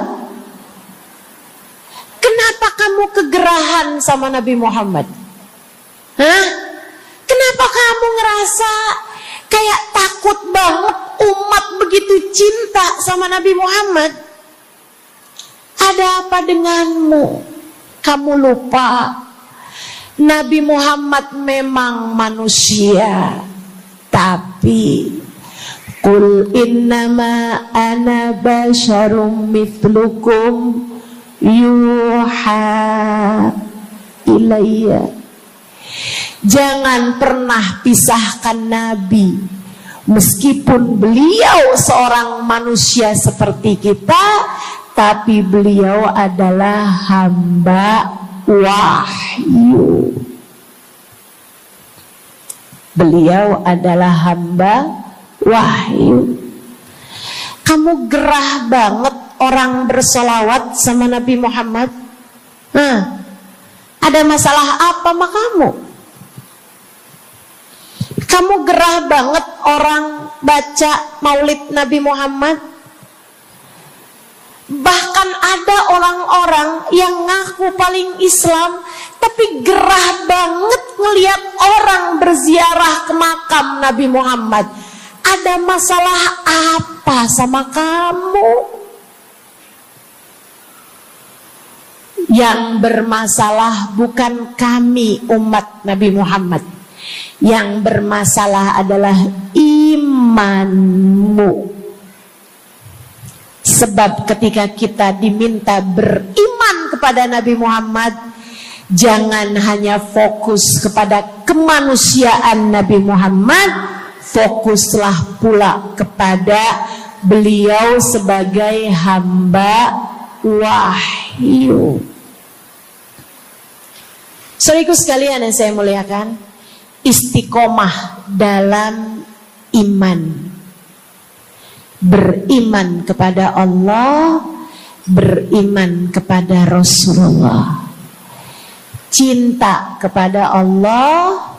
B: Kenapa kamu kegerahan sama Nabi Muhammad? Hah? Kenapa kamu ngerasa kayak takut banget umat begitu cinta sama Nabi Muhammad? Ada apa denganmu? Kamu lupa Nabi Muhammad memang manusia, tapi qul innama ana basyarum mithlukum yuha ilayya. Jangan pernah pisahkan Nabi. Meskipun beliau seorang manusia seperti kita, tapi beliau adalah hamba wahyu. Beliau adalah hamba wahyu. Kamu gerah banget orang bersolawat sama Nabi Muhammad. Ada masalah apa sama kamu? Kamu gerah banget orang baca maulid Nabi Muhammad. Bahkan ada orang-orang yang ngaku paling Islam, tapi gerah banget ngelihat orang berziarah ke makam Nabi Muhammad. Ada masalah apa sama kamu? Yang bermasalah bukan kami umat Nabi Muhammad. Yang bermasalah adalah imanmu. Sebab ketika kita diminta beriman kepada Nabi Muhammad, jangan hanya fokus kepada kemanusiaan Nabi Muhammad, fokuslah pula kepada beliau sebagai hamba wahyu. Saudaraku sekalian yang saya muliakan, istiqomah dalam iman. Beriman kepada Allah, beriman kepada Rasulullah. Cinta kepada Allah,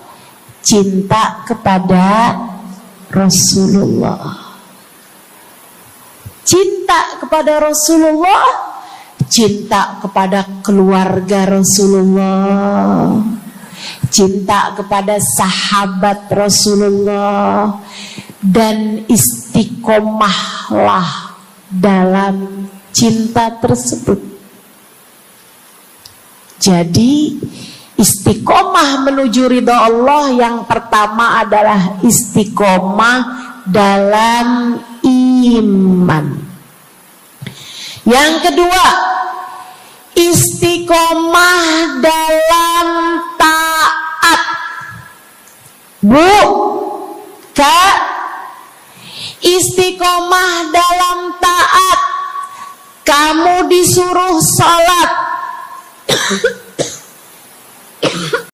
B: cinta kepada Rasulullah. Cinta kepada Rasulullah, cinta kepada keluarga Rasulullah, cinta kepada sahabat Rasulullah, dan istiqomahlah dalam cinta tersebut. Jadi istiqomah menuju ridha Allah yang pertama adalah istiqomah dalam iman. Yang kedua, istiqomah dalam taat. Bu, Kak, istiqomah dalam taat. Kamu disuruh sholat,